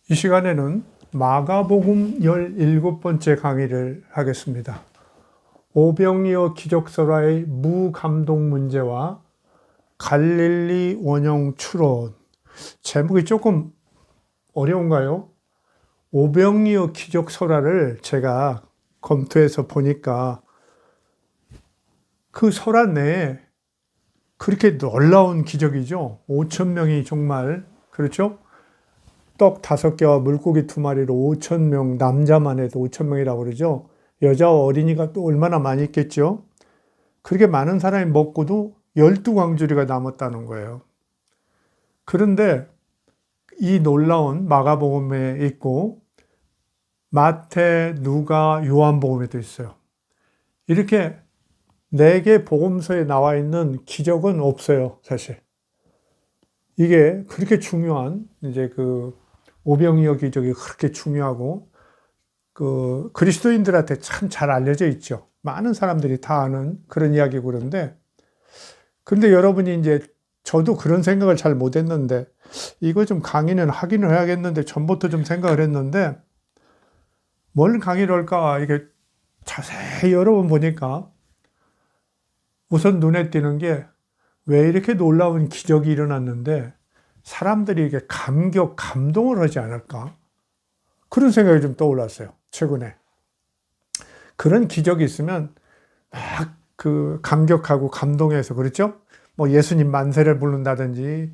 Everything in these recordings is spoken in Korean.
이 시간에는 마가복음 17번째 강의를 하겠습니다. 오병이어 기적설화의 무감동 문제와 갈릴리 원형 추론. 제목이 조금 어려운가요? 오병이어 기적설화를 제가 검토해서 보니까 그 설화 내에 그렇게 놀라운 기적이죠. 5천 명이 정말, 그렇죠? 떡 5개와 물고기 2마리로 5천 명, 남자만 해도 5천 명이라고 그러죠. 여자와 어린이가 또 얼마나 많이 있겠죠. 그렇게 많은 사람이 먹고도 12광주리가 남았다는 거예요. 그런데 이 놀라운 마가복음에 있고 마태, 누가, 요한복음에도 있어요. 이렇게 4개 복음서에 나와 있는 기적은 없어요, 사실. 이게 그렇게 중요한 이제 그 오병이어 기적이 그렇게 중요하고 그 그리스도인들한테 참 잘 알려져 있죠. 많은 사람들이 다 아는 그런 이야기고 그런데, 근데 여러분이 이제 저도 그런 생각을 잘 못했는데 이거 좀 강의는 하기는 해야겠는데 전부터 좀 생각을 했는데 뭘 강의를 할까 이게 자세히 여러 번 보니까 우선 눈에 띄는 게 왜 이렇게 놀라운 기적이 일어났는데 사람들이 이게 감동을 하지 않을까? 그런 생각이 좀 떠올랐어요, 최근에. 그런 기적이 있으면 막 그 감격하고 감동해서, 그렇죠? 뭐 예수님 만세를 부른다든지,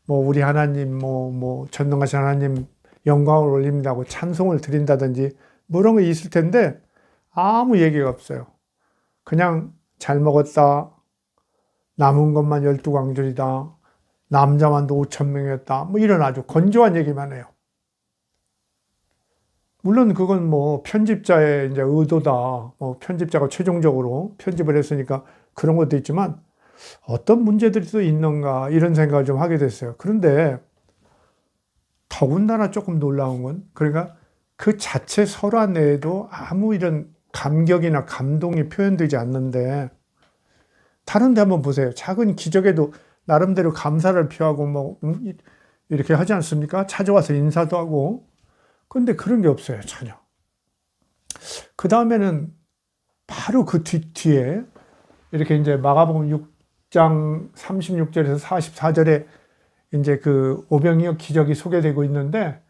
뭐 우리 하나님, 뭐 전능하신 하나님 영광을 올린다고 찬송을 드린다든지, 뭐 이런 거 있을 텐데 아무 얘기가 없어요. 그냥 잘 먹었다, 남은 것만 12광줄이다, 남자만도 5천 명이었다, 뭐 이런 아주 건조한 얘기만 해요. 물론 그건 뭐 편집자의 이제 의도다. 뭐 편집자가 최종적으로 편집을 했으니까 그런 것도 있지만 어떤 문제들이 또 있는가 이런 생각을 좀 하게 됐어요. 그런데 더군다나 조금 놀라운 건, 그러니까 그 자체 설화 내에도 아무 이런 감격이나 감동이 표현되지 않는데 다른 데 한번 보세요. 작은 기적에도 나름대로 감사를 표하고 뭐 이렇게 하지 않습니까? 찾아와서 인사도 하고. 근데 그런 게 없어요, 전혀. 그 다음에는 바로 그 뒤에 이렇게 이제 마가복음 6장 36절에서 44절에 이제 그 오병이어 기적이 소개되고 있는데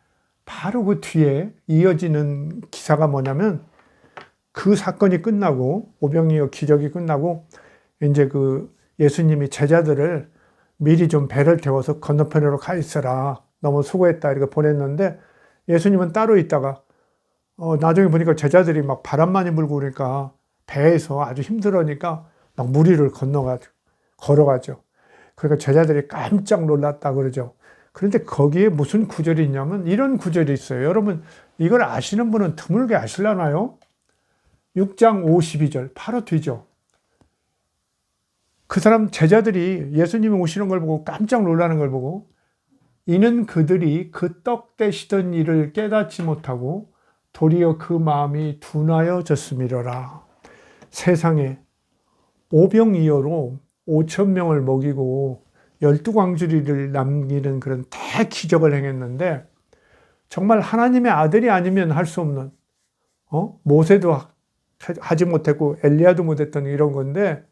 바로 그 뒤에 이어지는 기사가 뭐냐면 그 사건이 끝나고 오병이어 기적이 끝나고 이제 그 예수님이 제자들을 미리 좀 배를 태워서 건너편으로 가 있어라. 너무 수고했다. 이렇게 보냈는데 예수님은 따로 있다가 나중에 보니까 제자들이 막 바람 많이 불고 그러니까 배에서 아주 힘들으니까 막 물 위를 걸어가죠. 그러니까 제자들이 깜짝 놀랐다 그러죠. 그런데 거기에 무슨 구절이 있냐면 이런 구절이 있어요. 여러분 이걸 아시는 분은 드물게 아시려나요? 6장 52절 바로 뒤죠. 그 사람 제자들이 예수님이 오시는 걸 보고 깜짝 놀라는 걸 보고 이는 그들이 그 떡 떼시던 일을 깨닫지 못하고 도리어 그 마음이 둔하여졌음이로라. 세상에 오병이어로 5천 명을 먹이고 12광주리를 남기는 그런 대기적을 행했는데 정말 하나님의 아들이 아니면 할 수 없는, 모세도 하지 못했고 엘리야도 못했던 이런 건데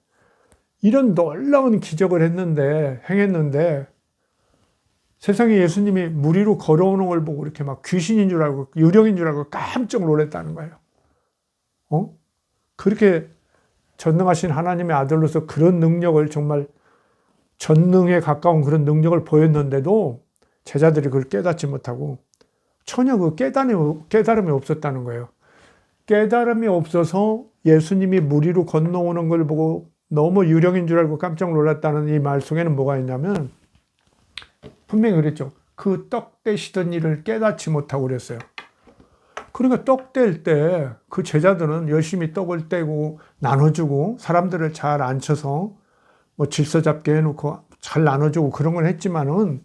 이런 놀라운 기적을 행했는데 세상에 예수님이 물 위로 걸어오는 걸 보고 이렇게 막 귀신인 줄 알고 유령인 줄 알고 깜짝 놀랐다는 거예요. 그렇게 전능하신 하나님의 아들로서 그런 능력을, 정말 전능에 가까운 그런 능력을 보였는데도 제자들이 그걸 깨닫지 못하고 전혀 그 깨달음이 없었다는 거예요. 깨달음이 없어서 예수님이 물 위로 건너오는 걸 보고 너무 유령인 줄 알고 깜짝 놀랐다는 이 말 속에는 뭐가 있냐면 분명히 그랬죠. 그 떡 떼시던 일을 깨닫지 못하고 그랬어요. 그러니까 떡 뗄 때 그 제자들은 열심히 떡을 떼고 나눠주고 사람들을 잘 앉혀서 뭐 질서 잡게 해놓고 잘 나눠주고 그런 걸 했지만은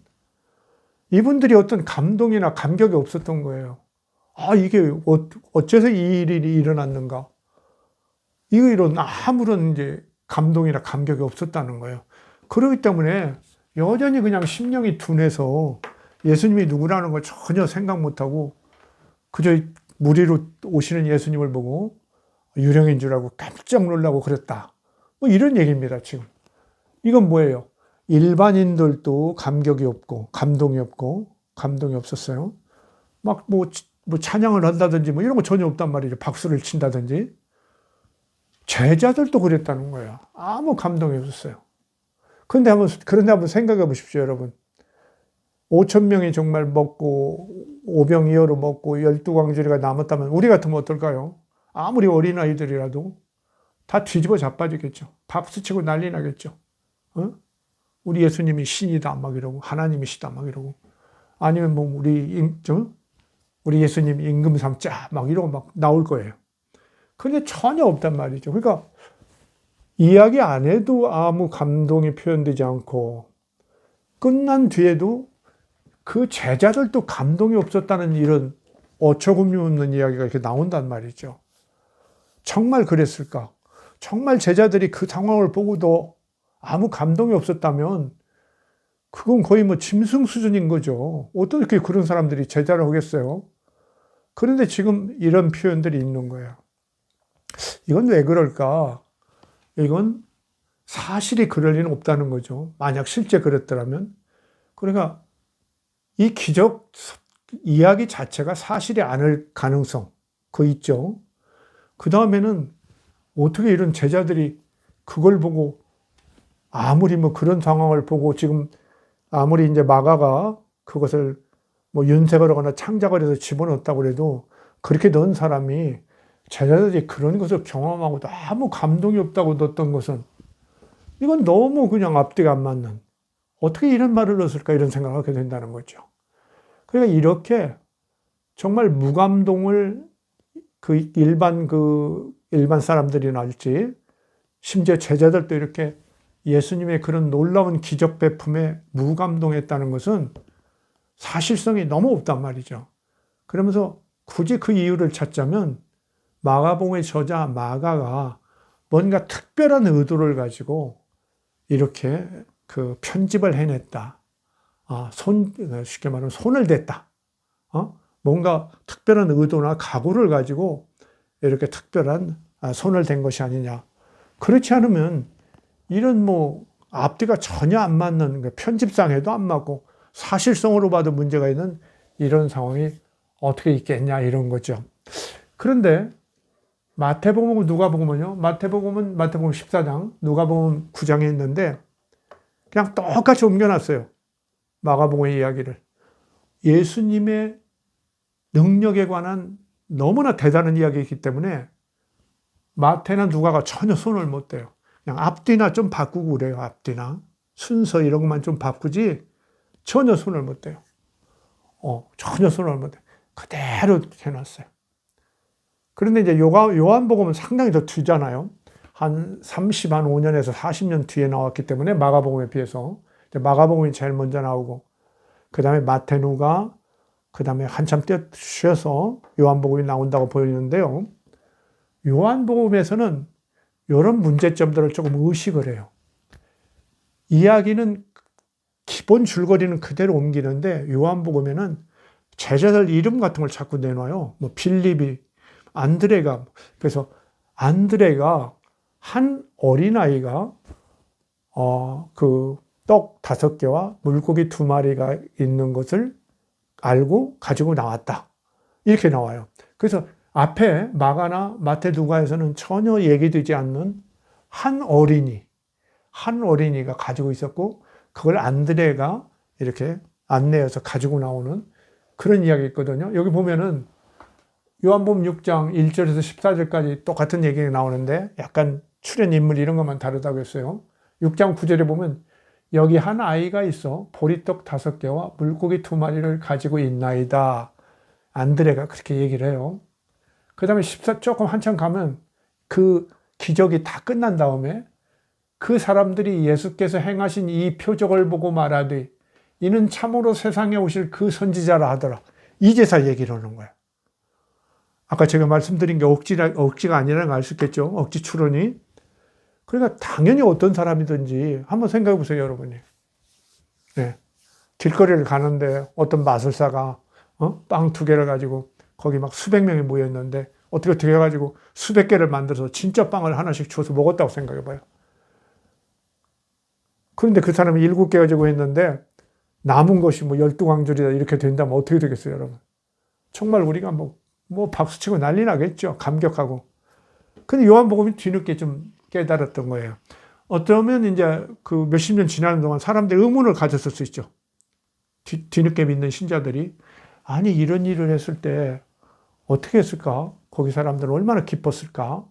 이분들이 어떤 감동이나 감격이 없었던 거예요. 아, 이게 어째서 이 일이 일어났는가? 이런 아무런 이제 감동이나 감격이 없었다는 거예요. 그렇기 때문에 여전히 그냥 심령이 둔해서 예수님이 누구라는 걸 전혀 생각 못하고 그저 무리로 오시는 예수님을 보고 유령인 줄 알고 깜짝 놀라고 그랬다. 뭐 이런 얘기입니다, 지금. 이건 뭐예요? 일반인들도 감격이 없고, 감동이 없었어요. 막 뭐 찬양을 한다든지 뭐 이런 거 전혀 없단 말이죠. 박수를 친다든지. 제자들도 그랬다는 거예요. 아무 감동이 없었어요. 그런데 한번 생각해 보십시오, 여러분. 5천 명이 정말 먹고, 오병이어로 먹고, 12광주리가 남았다면 우리 같으면 어떨까요? 아무리 어린아이들이라도 다 뒤집어 자빠지겠죠. 박수치고 난리 나겠죠. 어? 우리 예수님이 신이다 막 이러고, 하나님이시다 막 이러고, 아니면 뭐 우리 예수님 임금 삼자 막 이러고 막 나올 거예요. 근데 전혀 없단 말이죠. 그러니까 이야기 안 해도 아무 감동이 표현되지 않고 끝난 뒤에도 그 제자들도 감동이 없었다는 이런 어처구니 없는 이야기가 이렇게 나온단 말이죠. 정말 그랬을까? 정말 제자들이 그 상황을 보고도 아무 감동이 없었다면 그건 거의 뭐 짐승 수준인 거죠. 어떻게 그런 사람들이 제자를 하겠어요? 그런데 지금 이런 표현들이 있는 거예요. 이건 왜 그럴까? 이건 사실이 그럴 리는 없다는 거죠. 만약 실제 그랬더라면. 그러니까 이 기적 이야기 자체가 사실이 아닐 가능성, 그거 있죠. 그 다음에는 어떻게 이런 제자들이 그걸 보고 아무리 뭐 그런 상황을 보고 지금 아무리 이제 마가가 그것을 뭐 윤색을 하거나 창작을 해서 집어넣었다고 해도 그렇게 넣은 사람이 제자들이 그런 것을 경험하고도 아무 감동이 없다고 넣었던 것은 이건 너무 그냥 앞뒤가 안 맞는, 어떻게 이런 말을 넣었을까 이런 생각을 하게 된다는 거죠. 그러니까 이렇게 정말 무감동을 일반 사람들이나 할지 심지어 제자들도 이렇게 예수님의 그런 놀라운 기적 베품에 무감동했다는 것은 사실성이 너무 없단 말이죠. 그러면서 굳이 그 이유를 찾자면 마가복음의 저자 마가가 뭔가 특별한 의도를 가지고 이렇게 그 편집을 해냈다. 쉽게 말하면 손을 댔다. 뭔가 특별한 의도나 각오를 가지고 이렇게 특별한 손을 댄 것이 아니냐. 그렇지 않으면 이런 뭐 앞뒤가 전혀 안 맞는, 편집상에도 안 맞고 사실성으로 봐도 문제가 있는 이런 상황이 어떻게 있겠냐 이런 거죠. 그런데 마태복음, 누가복음은요. 마태복음 14장, 누가복음 9장에 있는데 그냥 똑같이 옮겨놨어요. 마가복음의 이야기를. 예수님의 능력에 관한 너무나 대단한 이야기이기 때문에 마태나 누가가 전혀 손을 못 대요. 그냥 앞뒤나 좀 바꾸고 그래요. 앞뒤나 순서 이런 것만 좀 바꾸지 전혀 손을 못 대요. 전혀 손을 못 대요. 그대로 해놨어요. 그런데 이제 요한복음은 상당히 더 뒤잖아요. 한 5년에서 40년 뒤에 나왔기 때문에 마가복음에 비해서 마가복음이 제일 먼저 나오고 그 다음에 마태, 누가, 그 다음에 한참 쉬어서 요한복음이 나온다고 보이는데요. 요한복음에서는 이런 문제점들을 조금 의식을 해요. 이야기는 기본 줄거리는 그대로 옮기는데 요한복음에는 제자들 이름 같은 걸 자꾸 내놔요. 뭐 빌립이, 안드레가. 그래서 안드레가 한 어린아이가 그 떡 5개와 물고기 2마리가 있는 것을 알고 가지고 나왔다. 이렇게 나와요. 그래서 앞에 마가나 마태, 누가에서는 전혀 얘기되지 않는 한 어린이가 가지고 있었고 그걸 안드레가 이렇게 안내해서 가지고 나오는 그런 이야기 있거든요. 여기 보면은 요한복음 6장 1절에서 14절까지 똑같은 얘기가 나오는데 약간 출연 인물 이런 것만 다르다고 했어요. 6장 9절에 보면 여기 한 아이가 있어 보리떡 5개와 물고기 2마리를 가지고 있나이다. 안드레가 그렇게 얘기를 해요. 그 다음에 조금 한참 가면 그 기적이 다 끝난 다음에 그 사람들이 예수께서 행하신 이 표적을 보고 말하되 이는 참으로 세상에 오실 그 선지자라 하더라. 이제서 얘기를 하는 거야. 아까 제가 말씀드린 게 억지가 아니라는 걸 알 수 있겠죠. 억지 추론이. 그러니까 당연히 어떤 사람이든지 한번 생각해 보세요, 여러분이. 네. 길거리를 가는데 어떤 마술사가 빵 2개를 가지고 거기 막 수백 명이 모였는데 어떻게 해가지고 수백 개를 만들어서 진짜 빵을 하나씩 주워서 먹었다고 생각해봐요. 그런데 그 사람이 7개 가지고 했는데 남은 것이 뭐 12광줄이다 이렇게 된다면 어떻게 되겠어요, 여러분? 정말 우리가 뭐 박수치고 난리 나겠죠. 감격하고. 근데 요한복음이 뒤늦게 좀 깨달았던 거예요. 어쩌면 이제 그 몇십 년 지나는 동안 사람들이 의문을 가졌을 수 있죠. 뒤늦게 믿는 신자들이 아니 이런 일을 했을 때 어떻게 했을까? 거기 사람들은 얼마나 기뻤을까?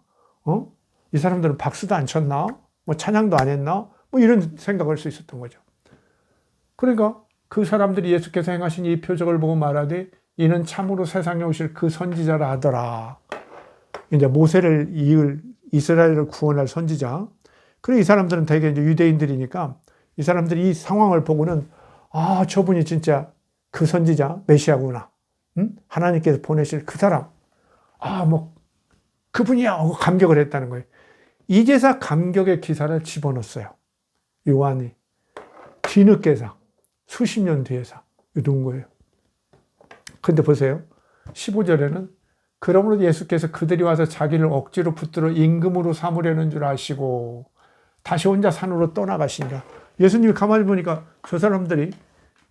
이 사람들은 박수도 안 쳤나? 뭐 찬양도 안 했나? 뭐 이런 생각을 할 수 있었던 거죠. 그러니까 그 사람들이 예수께서 행하신 이 표적을 보고 말하되 이는 참으로 세상에 오실 그 선지자라 하더라. 이제 모세를 이을 이스라엘을 구원할 선지자. 그래 이 사람들은 대개 이제 유대인들이니까 이 사람들이 이 상황을 보고는 아 저분이 진짜 그 선지자 메시아구나. 하나님께서 보내실 그 사람. 아 뭐 그분이야 하고 감격을 했다는 거예요. 이제서 감격의 기사를 집어넣었어요. 요한이 뒤늦게서 수십 년 뒤에서 이런 거예요. 근데 보세요. 15절에는 그러므로 예수께서 그들이 와서 자기를 억지로 붙들어 임금으로 삼으려는 줄 아시고 다시 혼자 산으로 떠나가시니라. 예수님이 가만히 보니까 저 사람들이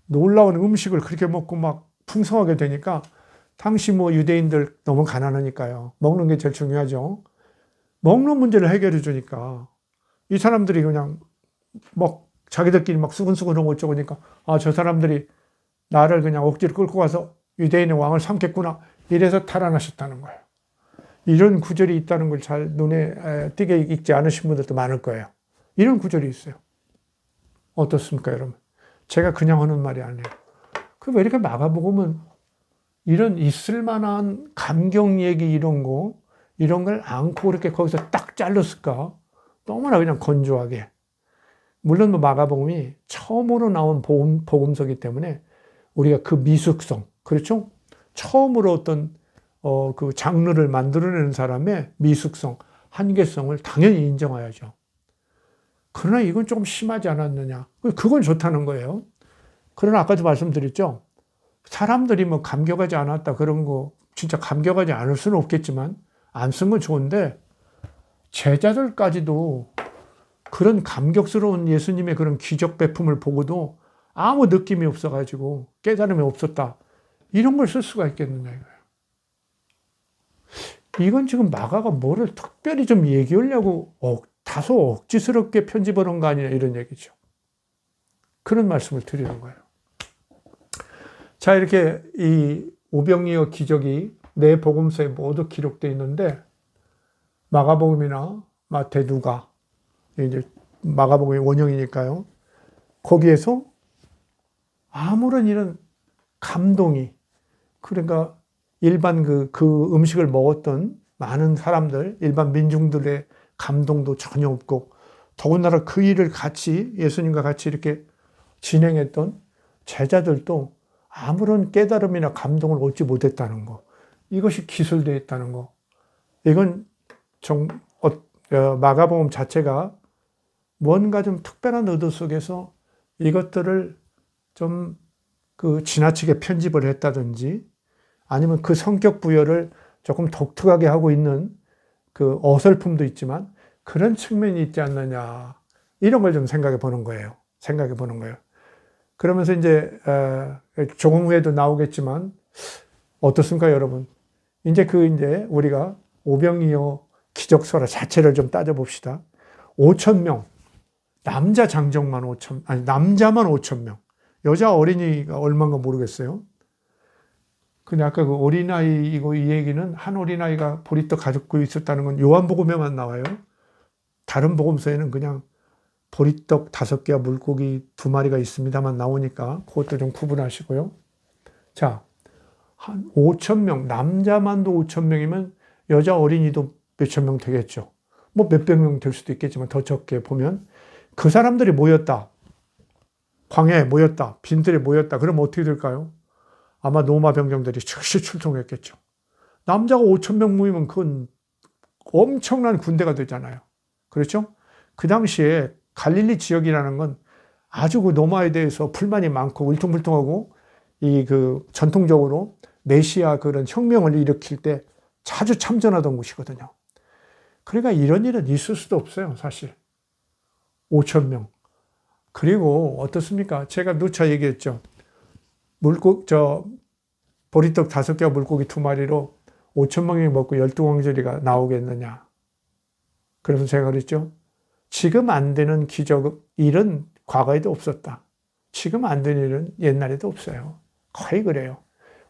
놀라운 음식을 그렇게 먹고 막 풍성하게 되니까 당시 뭐 유대인들 너무 가난하니까요. 먹는 게 제일 중요하죠. 먹는 문제를 해결해 주니까 이 사람들이 그냥 막 자기들끼리 막 수근수근하고 어쩌고니까 아, 저 사람들이 나를 그냥 억지로 끌고 가서 유대인의 왕을 삼겠구나. 이래서 탈환하셨다는 거예요. 이런 구절이 있다는 걸 잘 눈에 띄게 읽지 않으신 분들도 많을 거예요. 이런 구절이 있어요. 어떻습니까, 여러분? 제가 그냥 하는 말이 아니에요. 그 왜 이렇게 마가복음은 이런 있을 만한 감격 얘기 이런 걸 않고 그렇게 거기서 딱 잘랐을까? 너무나 그냥 건조하게. 물론 뭐 마가복음이 처음으로 나온 복음서이기 때문에 우리가 그 미숙성, 그렇죠? 처음으로 어떤 그 장르를 만들어내는 사람의 미숙성, 한계성을 당연히 인정해야죠. 그러나 이건 조금 심하지 않았느냐? 그건 좋다는 거예요. 그러나 아까도 말씀드렸죠. 사람들이 뭐 감격하지 않았다 그런 거 진짜 감격하지 않을 수는 없겠지만 안 쓴 건 좋은데 제자들까지도 그런 감격스러운 예수님의 그런 기적 배품을 보고도 아무 느낌이 없어가지고 깨달음이 없었다. 이런 걸 쓸 수가 있겠느냐 이거예요. 이건 지금 마가가 뭐를 특별히 좀 얘기하려고 다소 억지스럽게 편집하는 거 아니냐 이런 얘기죠. 그런 말씀을 드리는 거예요. 자, 이렇게 이 오병이어 기적이 네 복음서에 모두 기록되어 있는데 마가복음이나 마태, 누가 이제 마가복음의 원형이니까요. 거기에서 아무런 이런 감동이 그러니까 일반 그 음식을 먹었던 많은 사람들, 일반 민중들의 감동도 전혀 없고 더군다나 그 일을 같이 예수님과 같이 이렇게 진행했던 제자들도 아무런 깨달음이나 감동을 얻지 못했다는 거. 이것이 기술되어 있다는 거. 이건 마가복음 자체가 뭔가 좀 특별한 의도 속에서 이것들을 좀 지나치게 편집을 했다든지 아니면 그 성격 부여를 조금 독특하게 하고 있는 그 어설픔도 있지만 그런 측면이 있지 않느냐. 이런 걸 좀 생각해 보는 거예요. 그러면서 이제 조금 후에도 나오겠지만 어떻습니까, 여러분? 이제 우리가 오병이어 기적설화 자체를 좀 따져봅시다. 5,000명, 남자만 5,000명, 여자 어린이가 얼마인가 모르겠어요. 근데 아까 그 어린아이이고 이 얘기는 한 어린아이가 보리떡 가지고 있었다는 건 요한복음에만 나와요. 다른 복음서에는 그냥 보리떡 5개와 물고기 2마리가 있습니다만 나오니까 그것도 좀 구분하시고요. 자, 한 5,000명, 남자만도 5,000명이면 여자 어린이도 몇천 명 되겠죠. 뭐 몇백 명 될 수도 있겠지만 더 적게 보면 그 사람들이 모였다. 광야에 모였다. 빈들에 모였다. 그러면 어떻게 될까요? 아마 로마 병정들이 즉시 출동했겠죠. 남자가 5,000명 모이면 그건 엄청난 군대가 되잖아요. 그렇죠? 그 당시에 갈릴리 지역이라는 건 아주 그 로마에 대해서 불만이 많고 울퉁불퉁하고 전통적으로 메시아 그런 혁명을 일으킬 때 자주 참전하던 곳이거든요. 그러니까 이런 일은 있을 수도 없어요, 사실. 5천 명. 그리고 어떻습니까? 제가 누차 얘기했죠. 보리떡 5개와 물고기 2마리로 5천 명이 먹고 12광저리가 나오겠느냐. 그래서 제가 그랬죠. 지금 안 되는 기적, 일은 과거에도 없었다. 지금 안 되는 일은 옛날에도 없어요. 거의 그래요.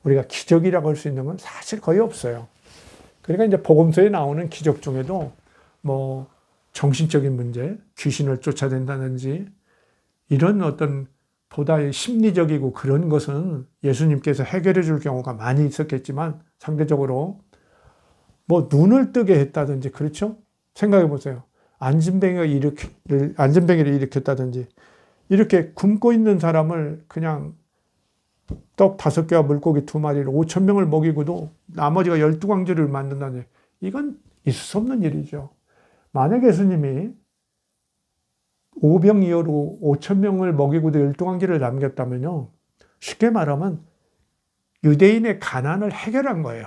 우리가 기적이라고 할 수 있는 건 사실 거의 없어요. 그러니까 이제 복음서에 나오는 기적 중에도 뭐 정신적인 문제, 귀신을 쫓아낸다든지 이런 어떤 보다 심리적이고 그런 것은 예수님께서 해결해 줄 경우가 많이 있었겠지만 상대적으로 뭐 눈을 뜨게 했다든지 그렇죠? 생각해 보세요. 안진뱅이를 일으켰다든지 이렇게 굶고 있는 사람을 그냥 떡 5개와 물고기 2마리로 5천 명을 먹이고도 나머지가 12광주를 만든다니 이건 있을 수 없는 일이죠. 만약 예수님이 오병이어로 5천 명을 먹이고도 12광주를 남겼다면요. 쉽게 말하면 유대인의 가난을 해결한 거예요.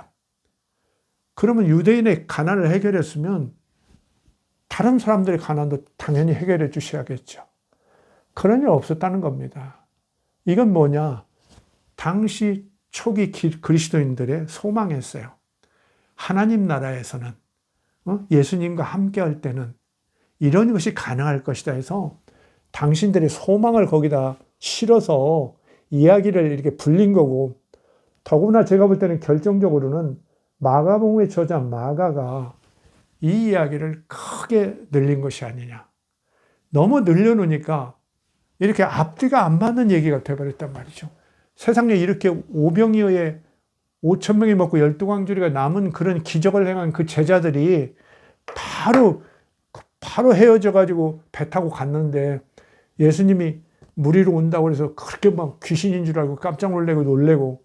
그러면 유대인의 가난을 해결했으면 다른 사람들의 가난도 당연히 해결해 주셔야겠죠. 그런 일 없었다는 겁니다. 이건 뭐냐? 당시 초기 그리스도인들의 소망이었어요. 하나님 나라에서는 예수님과 함께 할 때는 이런 것이 가능할 것이다 해서 당신들의 소망을 거기다 실어서 이야기를 이렇게 불린 거고, 더구나 제가 볼 때는 결정적으로는 마가복음의 저자 마가가 이 이야기를 크게 늘린 것이 아니냐. 너무 늘려놓으니까 이렇게 앞뒤가 안 맞는 얘기가 되어버렸단 말이죠. 세상에 이렇게 오병이어에 5천 명이 먹고 12광주리가 남은 그런 기적을 행한 그 제자들이 바로 헤어져 가지고 배 타고 갔는데 예수님이 무리로 온다고 해서 그렇게 막 귀신인 줄 알고 깜짝 놀래고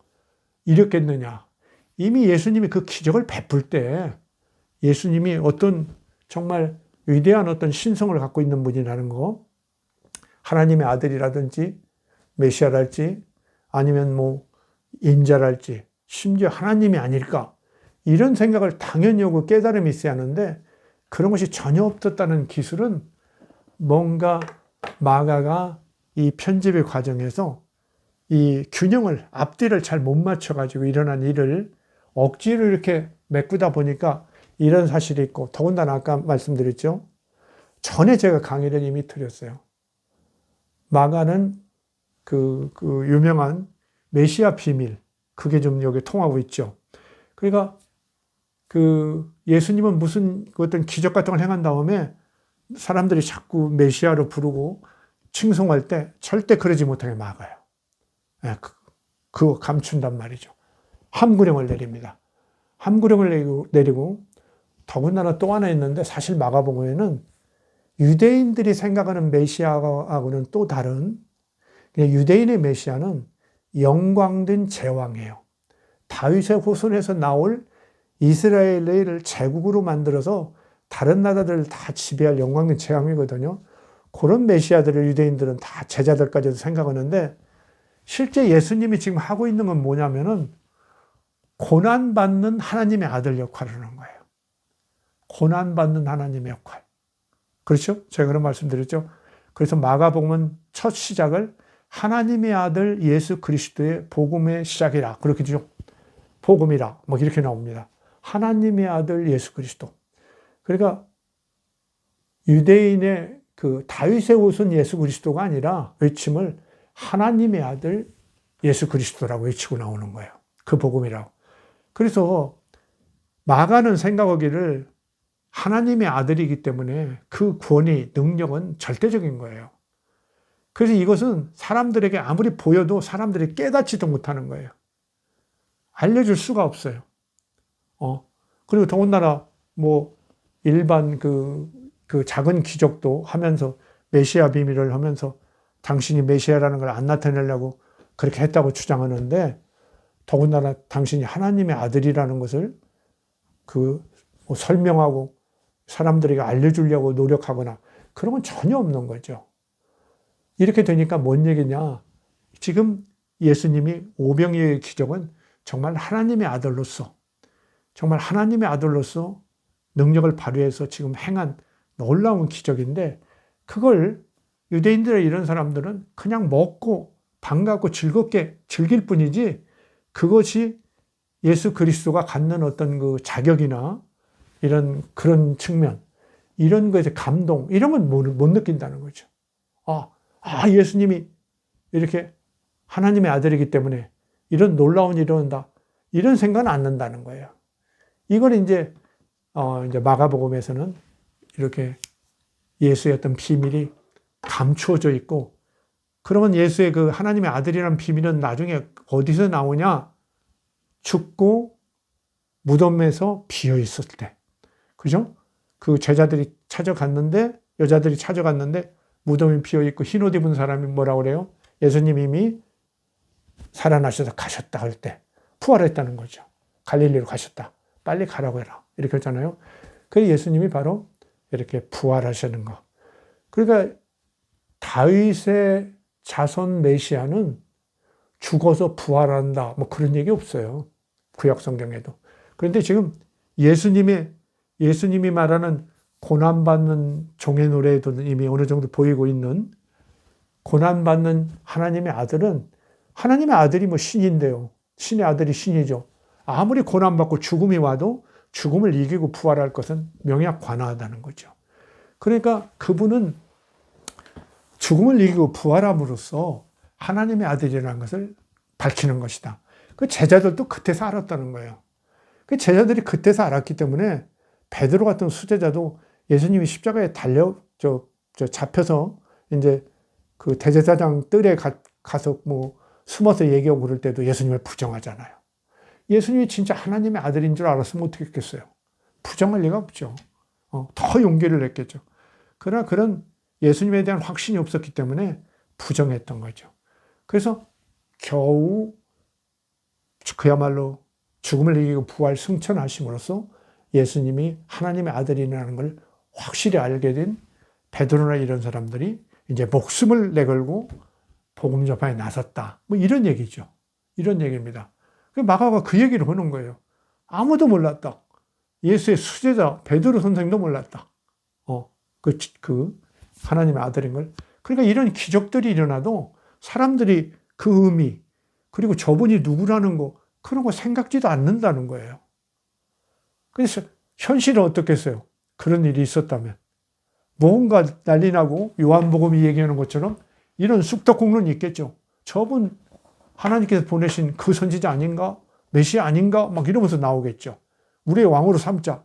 이랬겠느냐. 이미 예수님이 그 기적을 베풀 때 예수님이 어떤 정말 위대한 어떤 신성을 갖고 있는 분이라는 거, 하나님의 아들이라든지 메시아랄지 아니면 뭐 인자랄지 심지어 하나님이 아닐까 이런 생각을 당연히 하고 깨달음이 있어야 하는데 그런 것이 전혀 없었다는 기술은 뭔가 마가가 이 편집의 과정에서 이 균형을 앞뒤를 잘 못 맞춰가지고 일어난 일을 억지로 이렇게 메꾸다 보니까 이런 사실이 있고, 더군다나 아까 말씀드렸죠. 전에 제가 강의를 이미 드렸어요. 마가는 그 유명한 메시아 비밀, 그게 좀 여기 통하고 있죠. 그러니까 예수님은 무슨 어떤 기적 같은 걸 행한 다음에 사람들이 자꾸 메시아로 부르고 칭송할 때 절대 그러지 못하게 막아요. 그거 감춘단 말이죠. 함구령을 내립니다. 함구령을 내리고 더군다나 또 하나 있는데 사실 마가복음에는 유대인들이 생각하는 메시아하고는 또 다른, 유대인의 메시아는 영광된 제왕이에요. 다윗의 후손에서 나올 이스라엘을 제국으로 만들어서 다른 나라들을 다 지배할 영광된 제왕이거든요. 그런 메시아들을 유대인들은 다 제자들까지도 생각하는데 실제 예수님이 지금 하고 있는 건 뭐냐면은 고난받는 하나님의 아들 역할을 하는 거예요. 고난받는 하나님의 역할. 그렇죠? 제가 그런 말씀드렸죠. 그래서 마가복음은 첫 시작을 하나님의 아들 예수 그리스도의 복음의 시작이라 그렇게 죠. 복음이라 뭐 이렇게 나옵니다. 하나님의 아들 예수 그리스도. 그러니까 유대인의 그 다윗의 후손 예수 그리스도가 아니라 외침을 하나님의 아들 예수 그리스도라고 외치고 나오는 거예요. 그 복음이라고. 그래서 마가는 생각하기를 하나님의 아들이기 때문에 그 권위, 능력은 절대적인 거예요. 그래서 이것은 사람들에게 아무리 보여도 사람들이 깨닫지도 못하는 거예요. 알려줄 수가 없어요. 그리고 더군다나 뭐 일반 그 작은 기적도 하면서 메시아 비밀을 하면서 당신이 메시아라는 걸 안 나타내려고 그렇게 했다고 주장하는데 더군다나 당신이 하나님의 아들이라는 것을 뭐 설명하고 사람들에게 알려주려고 노력하거나 그런 건 전혀 없는 거죠. 이렇게 되니까 뭔 얘기냐. 지금 예수님이 오병이어의 기적은 정말 하나님의 아들로서, 정말 하나님의 아들로서 능력을 발휘해서 지금 행한 놀라운 기적인데, 그걸 유대인들의 이런 사람들은 그냥 먹고 반갑고 즐겁게 즐길 뿐이지, 그것이 예수 그리스도가 갖는 어떤 그 자격이나 이런 그런 측면, 이런 것에 감동, 이런 건 못 느낀다는 거죠. 예수님이 이렇게 하나님의 아들이기 때문에 이런 놀라운 일이 일어난다, 이런 생각은 안 난다는 거예요. 이걸 이제 마가복음에서는 이렇게 예수의 어떤 비밀이 감추어져 있고, 그러면 예수의 그 하나님의 아들이라는 비밀은 나중에 어디서 나오냐? 죽고 무덤에서 비어 있을 때. 그죠? 그 제자들이 찾아갔는데, 여자들이 찾아갔는데 무덤이 비어 있고 흰 옷 입은 사람이 뭐라고 그래요? 예수님 이미 살아나셔서 가셨다 할 때 부활했다는 거죠. 갈릴리로 가셨다. 빨리 가라고 해라. 이렇게 했잖아요. 그래서 예수님이 바로 이렇게 부활하시는 거. 그러니까 다윗의 자손 메시아는 죽어서 부활한다, 뭐 그런 얘기 없어요. 구약 성경에도. 그런데 지금 예수님이 말하는 고난받는 종의 노래에도 이미 어느 정도 보이고 있는, 고난받는 하나님의 아들은, 하나님의 아들이 뭐 신인데요. 신의 아들이 신이죠. 아무리 고난받고 죽음이 와도 죽음을 이기고 부활할 것은 명약관하다는 거죠. 그러니까 그분은 죽음을 이기고 부활함으로써 하나님의 아들이라는 것을 밝히는 것이다. 그 제자들도 그때서 알았다는 거예요. 그 제자들이 그때서 알았기 때문에 베드로 같은 수제자도 예수님이 십자가에 잡혀서 이제 그 대제사장 뜰에 가서 뭐 숨어서 얘기하고 그럴 때도 예수님을 부정하잖아요. 예수님이 진짜 하나님의 아들인 줄 알았으면 어떻게 했겠어요? 부정할 리가 없죠. 더 용기를 냈겠죠. 그러나 그런 예수님에 대한 확신이 없었기 때문에 부정했던 거죠. 그래서 겨우 그야말로 죽음을 이기고 부활 승천하심으로써 예수님이 하나님의 아들이라는 걸 확실히 알게 된 베드로나 이런 사람들이 이제 목숨을 내걸고 복음 전파에 나섰다. 뭐 이런 얘기죠. 이런 얘기입니다. 마가가 그 얘기를 하는 거예요. 아무도 몰랐다. 예수의 수제자 베드로 선생도 몰랐다. 하나님의 아들인 걸. 그러니까 이런 기적들이 일어나도 사람들이 그 의미, 그리고 저분이 누구라는 거, 그런 거 생각지도 않는다는 거예요. 그래서 현실은 어떻겠어요? 그런 일이 있었다면. 뭔가 난리 나고 요한복음이 얘기하는 것처럼 이런 쑥덕공론이 있겠죠. 저분 하나님께서 보내신 그 선지자 아닌가? 메시아 아닌가? 막 이러면서 나오겠죠. 우리의 왕으로 삼자.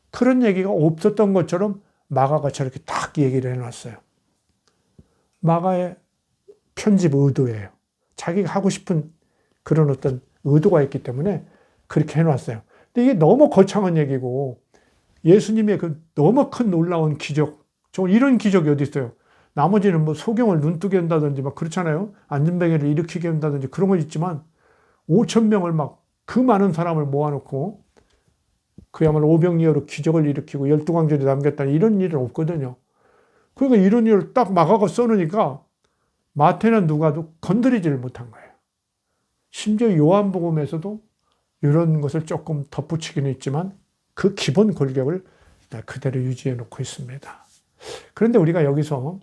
그런 얘기가 없었던 것처럼 마가가 저렇게 딱 얘기를 해놨어요. 마가의 편집 의도예요. 자기가 하고 싶은 그런 어떤 의도가 있기 때문에 그렇게 해놨어요. 근데 이게 너무 거창한 얘기고, 예수님의 그 너무 큰 놀라운 기적, 이런 기적이 어디 있어요? 나머지는 뭐 소경을 눈뜨게 한다든지 막 그렇잖아요. 안전뱅이를 일으키게 한다든지 그런 거 있지만 5,000명을 막 그 많은 사람을 모아놓고 그야말로 오병이어로 기적을 일으키고 12광절이 남겼다는 이런 일은 없거든요. 그러니까 이런 일을 딱 마가가 써놓으니까 마태나 누가도 건드리지를 못한 거예요. 심지어 요한복음에서도 이런 것을 조금 덧붙이기는 있지만 그 기본 골격을 그대로 유지해 놓고 있습니다. 그런데 우리가 여기서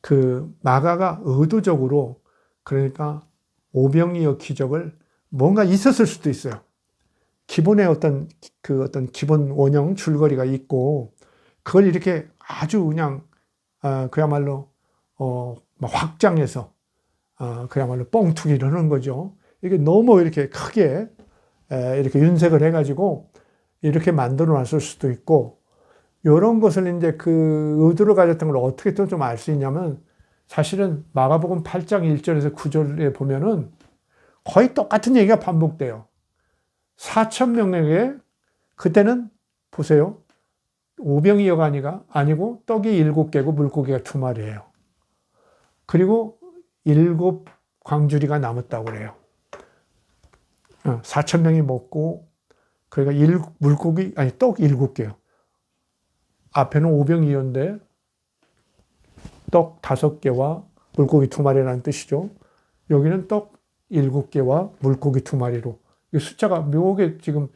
그 마가가 의도적으로, 그러니까 오병이어 기적을 뭔가 있었을 수도 있어요. 기본의 어떤 기본 원형 줄거리가 있고, 그걸 이렇게 아주 그냥 그야말로 확장해서 그야말로 뻥튀기를 하는 거죠. 이게 너무 이렇게 크게 이렇게 윤색을 해가지고 이렇게 만들어 놨을 수도 있고, 이런 것을 이제 그 의도를 가졌던 걸 어떻게 또 좀 알 수 있냐면, 사실은 마가복음 8장 1절에서 9절에 보면은 거의 똑같은 얘기가 반복돼요. 4,000명에게 그때는 보세요. 오병이어가 아니고 떡이 7개고 물고기가 2마리예요. 그리고 7 광주리가 남았다고 그래요. 4,000명이 먹고, 그러니까 떡 7개요. 앞에는 오병이어인데 떡 5개와 물고기 2마리라는 뜻이죠. 여기는 떡 7개와 물고기 2마리로. 이 숫자가 묘하게 지금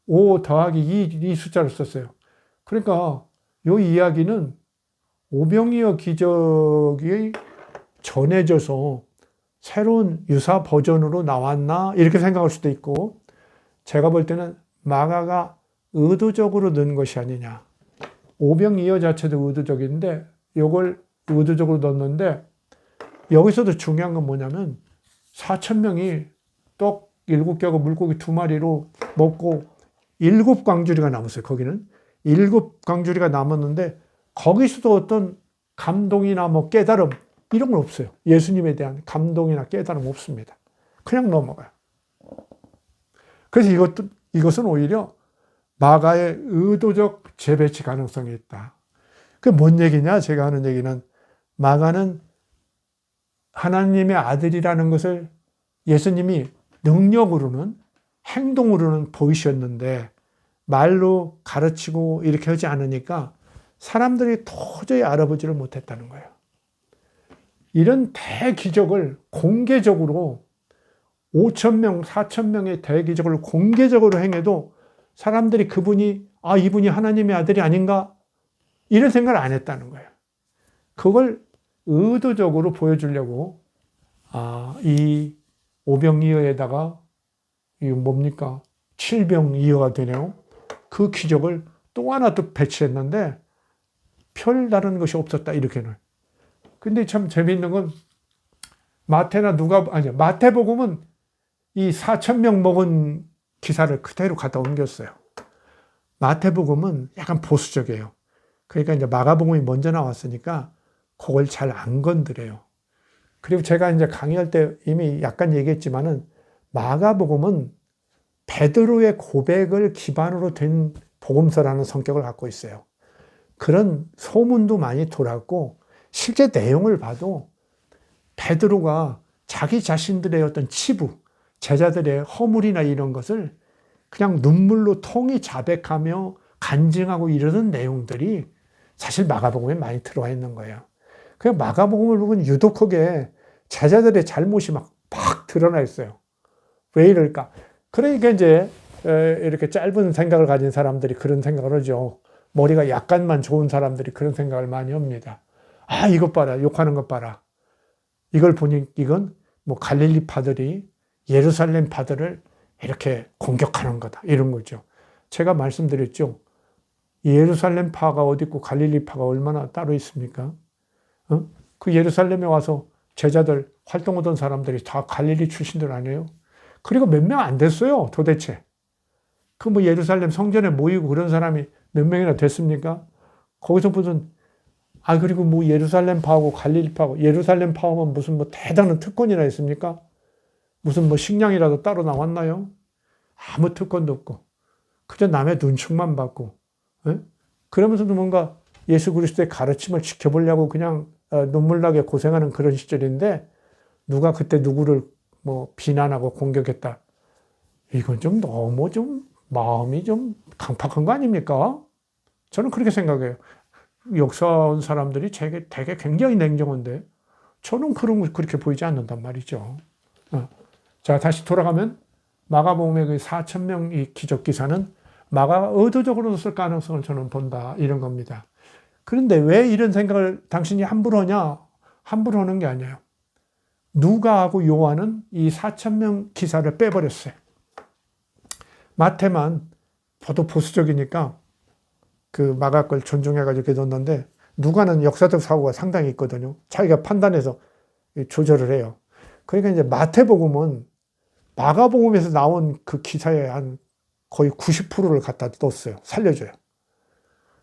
5 더하기 2 숫자를 썼어요. 그러니까 이 이야기는 오병이어 기적이 전해져서 새로운 유사 버전으로 나왔나 이렇게 생각할 수도 있고, 제가 볼 때는 마가가 의도적으로 넣은 것이 아니냐. 오병이어 자체도 의도적인데 이걸 의도적으로 넣었는데, 여기서도 중요한 건 뭐냐면 4,000명이 떡 7개하고 물고기 2마리로 먹고 7광주리가 남았어요. 거기는 7광주리가 남았는데 거기서도 어떤 감동이나 뭐 깨달음 이런 건 없어요. 예수님에 대한 감동이나 깨달음 없습니다. 그냥 넘어가요. 그래서 이것은 오히려 마가의 의도적 재배치 가능성이 있다. 그게 뭔 얘기냐? 제가 하는 얘기는 마가는 하나님의 아들이라는 것을 예수님이 능력으로는, 행동으로는 보이셨는데 말로 가르치고 이렇게 하지 않으니까 사람들이 도저히 알아보지를 못했다는 거예요. 이런 대기적을 공개적으로 5,000명, 4,000명의 대기적을 공개적으로 행해도 사람들이 이분이 하나님의 아들이 아닌가? 이런 생각을 안 했다는 거예요. 그걸 의도적으로 보여주려고, 이 오병이어에다가, 이게 뭡니까? 7병이어가 되네요. 그 기적을 또 하나 또 배치했는데, 별다른 것이 없었다, 이렇게는. 근데 참 재미있는 건, 마태복음은 이 4,000명 먹은 기사를 그대로 갖다 옮겼어요. 마태복음은 약간 보수적이에요. 그러니까 이제 마가복음이 먼저 나왔으니까 그걸 잘 안 건드려요. 그리고 제가 이제 강의할 때 이미 약간 얘기했지만은 마가복음은 베드로의 고백을 기반으로 된 복음서라는 성격을 갖고 있어요. 그런 소문도 많이 돌았고 실제 내용을 봐도 베드로가 자기 자신들의 어떤 치부, 제자들의 허물이나 이런 것을 그냥 눈물로 통히 자백하며 간증하고 이러는 내용들이 사실 마가복음에 많이 들어와 있는 거예요. 그냥 마가복음을 보면 유독하게 제자들의 잘못이 막 드러나 있어요. 왜 이럴까? 그러니까 이제 이렇게 짧은 생각을 가진 사람들이 그런 생각을 하죠. 머리가 약간만 좋은 사람들이 그런 생각을 많이 합니다. 이것 봐라, 욕하는 것 봐라. 이걸 보니 이건 뭐 갈릴리 파들이 예루살렘 파들을 이렇게 공격하는 거다, 이런 거죠. 제가 말씀드렸죠. 예루살렘 파가 어디 있고 갈릴리 파가 얼마나 따로 있습니까? 그 예루살렘에 와서 제자들 활동하던 사람들이 다 갈릴리 출신들 아니에요? 그리고 몇 명 안 됐어요, 도대체. 그 뭐 예루살렘 성전에 모이고 그런 사람이 몇 명이나 됐습니까? 거기서 무슨, 그리고 뭐 예루살렘 파하고 갈릴리 파하고, 예루살렘 파하면 무슨 뭐 대단한 특권이나 있습니까? 무슨 뭐 식량이라도 따로 나왔나요? 아무 특권도 없고, 그저 남의 눈총만 받고, 그러면서도 뭔가 예수 그리스도의 가르침을 지켜보려고 그냥 눈물 나게 고생하는 그런 시절인데, 누가 그때 누구를 뭐 비난하고 공격했다. 이건 좀 너무 좀 마음이 좀 강팍한 거 아닙니까? 저는 그렇게 생각해요. 역사원 사람들이 되게 굉장히 냉정한데 저는 그렇게 보이지 않는단 말이죠. 자, 다시 돌아가면 마가복음의 그 4,000명 이 기적 기사는 마가가 의도적으로 쓸 가능성을 저는 본다, 이런 겁니다. 그런데 왜 이런 생각을 당신이 함부로 하냐? 함부로 하는 게 아니에요. 누가하고 요한은 이 4,000명 기사를 빼버렸어요. 마태만 보도 보수적이니까 그 마가 걸 존중해가지고 이렇게 뒀는데, 누가는 역사적 사고가 상당히 있거든요. 자기가 판단해서 조절을 해요. 그러니까 이제 마태복음은 마가복음에서 나온 그 기사의 한 거의 90%를 갖다 넣었어요. 살려줘요.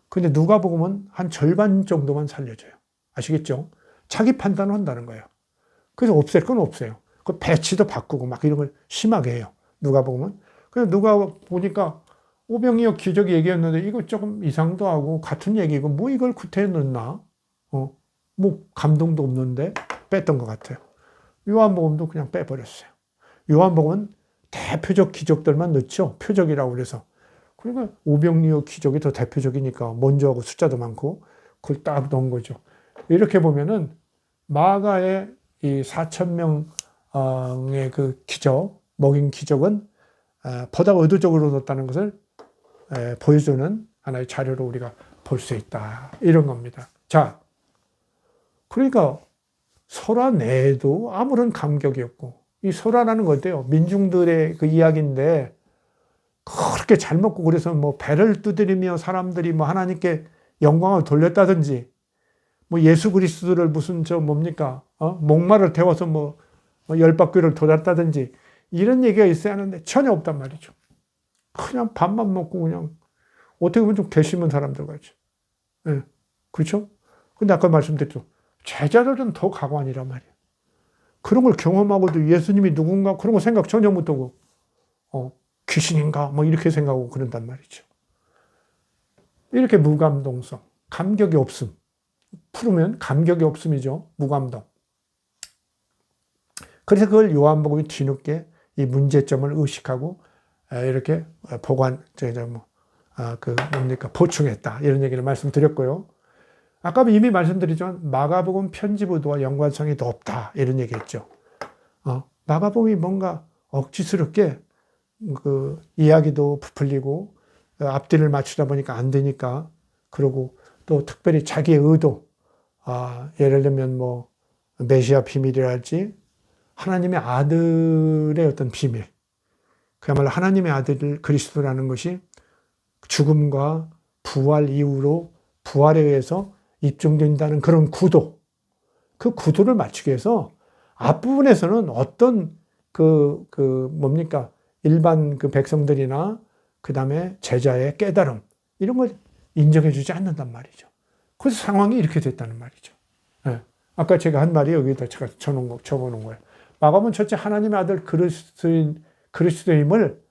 근데 누가복음은 한 절반 정도만 살려줘요. 아시겠죠? 자기 판단을 한다는 거예요. 그래서 없앨 건 없어요. 그 배치도 바꾸고 막 이런 걸 심하게 해요. 누가복음은. 그래서 누가 보니까 오병이어 기적이 얘기했는데 이거 조금 이상도 하고 같은 얘기고 뭐 이걸 구태에 넣나? 뭐 감동도 없는데 뺐던 것 같아요. 요한복음도 그냥 빼버렸어요. 요한복음은 대표적 기적들만 넣죠. 표적이라고 그래서. 그러니까 오병이어 기적이 더 대표적이니까 먼저 하고 숫자도 많고 그걸 딱 넣은 거죠. 이렇게 보면은 마가의 이 4천 명의 그 기적, 먹인 기적은 보다 의도적으로 넣었다는 것을 보여주는 하나의 자료로 우리가 볼 수 있다. 이런 겁니다. 자, 그러니까 설화 내에도 아무런 감격이 없고, 이 설화라는 거 어때요? 민중들의 그 이야기인데 그렇게 잘 먹고 그래서 뭐 배를 두드리며 사람들이 뭐 하나님께 영광을 돌렸다든지, 뭐 예수 그리스도를 무슨 뭡니까? 목마를 태워서 뭐 열 바퀴를 돌았다든지 이런 얘기가 있어야 하는데 전혀 없단 말이죠. 그냥 밥만 먹고 그냥 어떻게 보면 좀 괘씸한 사람들 같죠. 예. 그렇죠? 근데 아까 말씀드렸죠. 제자들은 더 가관이란 말이에요. 그런 걸 경험하고도 예수님이 누군가 그런 거 생각 전혀 못하고, 귀신인가? 뭐 이렇게 생각하고 그런단 말이죠. 이렇게 무감동성, 감격이 없음. 풀으면 감격이 없음이죠. 무감동. 그래서 그걸 요한복음이 뒤늦게 이 문제점을 의식하고 이렇게 보충했다. 이런 얘기를 말씀드렸고요. 아까 이미 말씀드렸지만 마가복음 편집 의도와 연관성이 더 없다. 이런 얘기했죠. 마가복음이 뭔가 억지스럽게 그 이야기도 부풀리고 앞뒤를 맞추다 보니까 안 되니까, 그러고 또 특별히 자기의 의도, 예를 들면 뭐 메시아 비밀이랄지 하나님의 아들의 어떤 비밀, 그야말로 하나님의 아들 그리스도라는 것이 죽음과 부활 이후로 부활에 의해서 입증된다는 그런 구도, 그 구도를 맞추기 위해서 앞부분에서는 어떤 일반 그 백성들이나 그 다음에 제자의 깨달음, 이런 걸 인정해 주지 않는단 말이죠. 그래서 상황이 이렇게 됐다는 말이죠. 네. 아까 제가 한 말이 여기다 제가 적어놓은 거예요. 마가복음 첫째 하나님의 아들 그리스도임을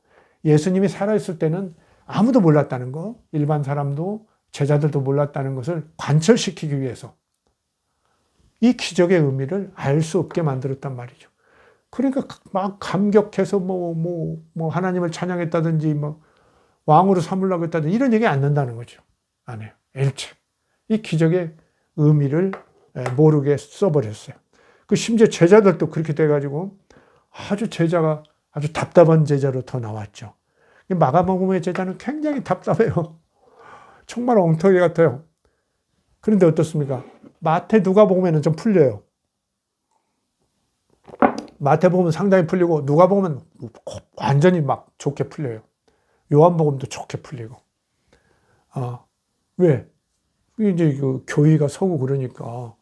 예수님이 살아있을 때는 아무도 몰랐다는 거, 일반 사람도 제자들도 몰랐다는 것을 관철시키기 위해서 이 기적의 의미를 알 수 없게 만들었단 말이죠. 그러니까 막 감격해서 하나님을 찬양했다든지 뭐 왕으로 삼으려고 했다든지 이런 얘기 안 된다는 거죠. 안 해요. 일체. 이 기적의 의미를 모르게 써버렸어요. 그 심지어 제자들도 그렇게 돼가지고 제자가 아주 답답한 제자로 더 나왔죠. 마가복음의 제자는 굉장히 답답해요. 정말 엉터리 같아요. 그런데 어떻습니까? 마태 누가복음에는 좀 풀려요. 마태복음은 상당히 풀리고 누가복음은 완전히 막 좋게 풀려요. 요한복음도 좋게 풀리고. 왜? 이제 그 교회가 서고 그러니까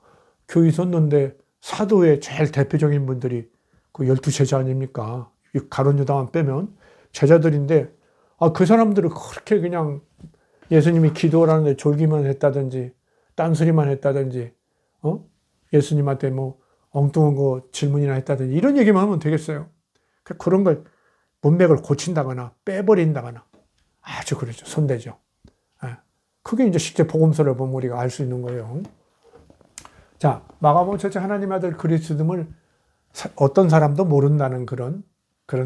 교회 섰는데 사도의 제일 대표적인 분들이 그 12제자 아닙니까? 가룟 유다만 빼면 제자들인데, 그 사람들을 그렇게 그냥 예수님이 기도하는데 졸기만 했다든지 딴소리만 했다든지 예수님한테 뭐 엉뚱한 거 질문이나 했다든지 이런 얘기만 하면 되겠어요. 그런 걸 문맥을 고친다거나 빼버린다거나 아주 그렇죠. 손대죠. 그게 이제 실제 복음서를 보면 우리가 알 수 있는 거예요. 자, 마가복음 첫째 하나님 아들 그리스도임을 어떤 사람도 모른다는 그런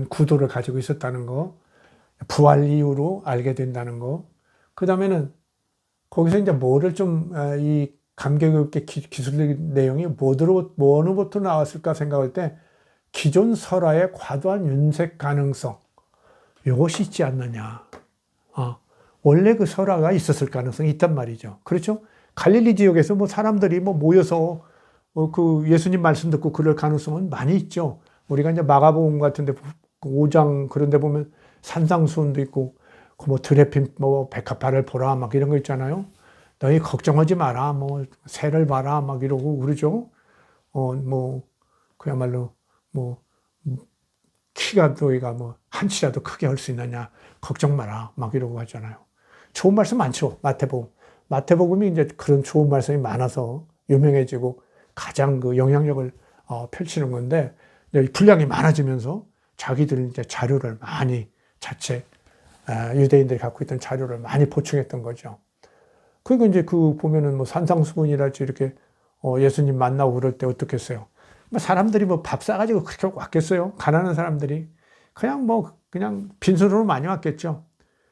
구도를 가지고 있었다는 거, 부활 이후로 알게 된다는 거, 그 다음에는 거기서 이제 뭐를 이 감격 있게 기술적인 내용이 뭐로부터 나왔을까 생각할 때 기존 설화의 과도한 윤색 가능성, 이것이 있지 않느냐. 원래 그 설화가 있었을 가능성이 있단 말이죠. 그렇죠? 갈릴리 지역에서 뭐 사람들이 모여서 그 예수님 말씀 듣고 그럴 가능성은 많이 있죠. 우리가 이제 마가복음 같은데 5장 그런 데 보면 산상수훈도 있고 뭐 드레핀 백합화를 보라 막 이런 거 있잖아요. 너희 걱정하지 마라. 뭐 새를 봐라 막 이러고 그러죠. 그야말로 키가 너희가 한 치라도 크게 할 수 있느냐. 걱정 마라. 막 이러고 하잖아요. 좋은 말씀 많죠. 마태복음이 이제 그런 좋은 말씀이 많아서 유명해지고 가장 그 영향력을 펼치는 건데, 분량이 많아지면서 자기들 이제 자료를 많이 유대인들이 갖고 있던 자료를 많이 보충했던 거죠. 그리고 이제 보면은 산상수훈이랄지 이렇게 예수님 만나고 그럴 때 어떻게 했어요? 사람들이 밥 싸가지고 그렇게 왔겠어요? 가난한 사람들이. 그냥 빈손으로 많이 왔겠죠.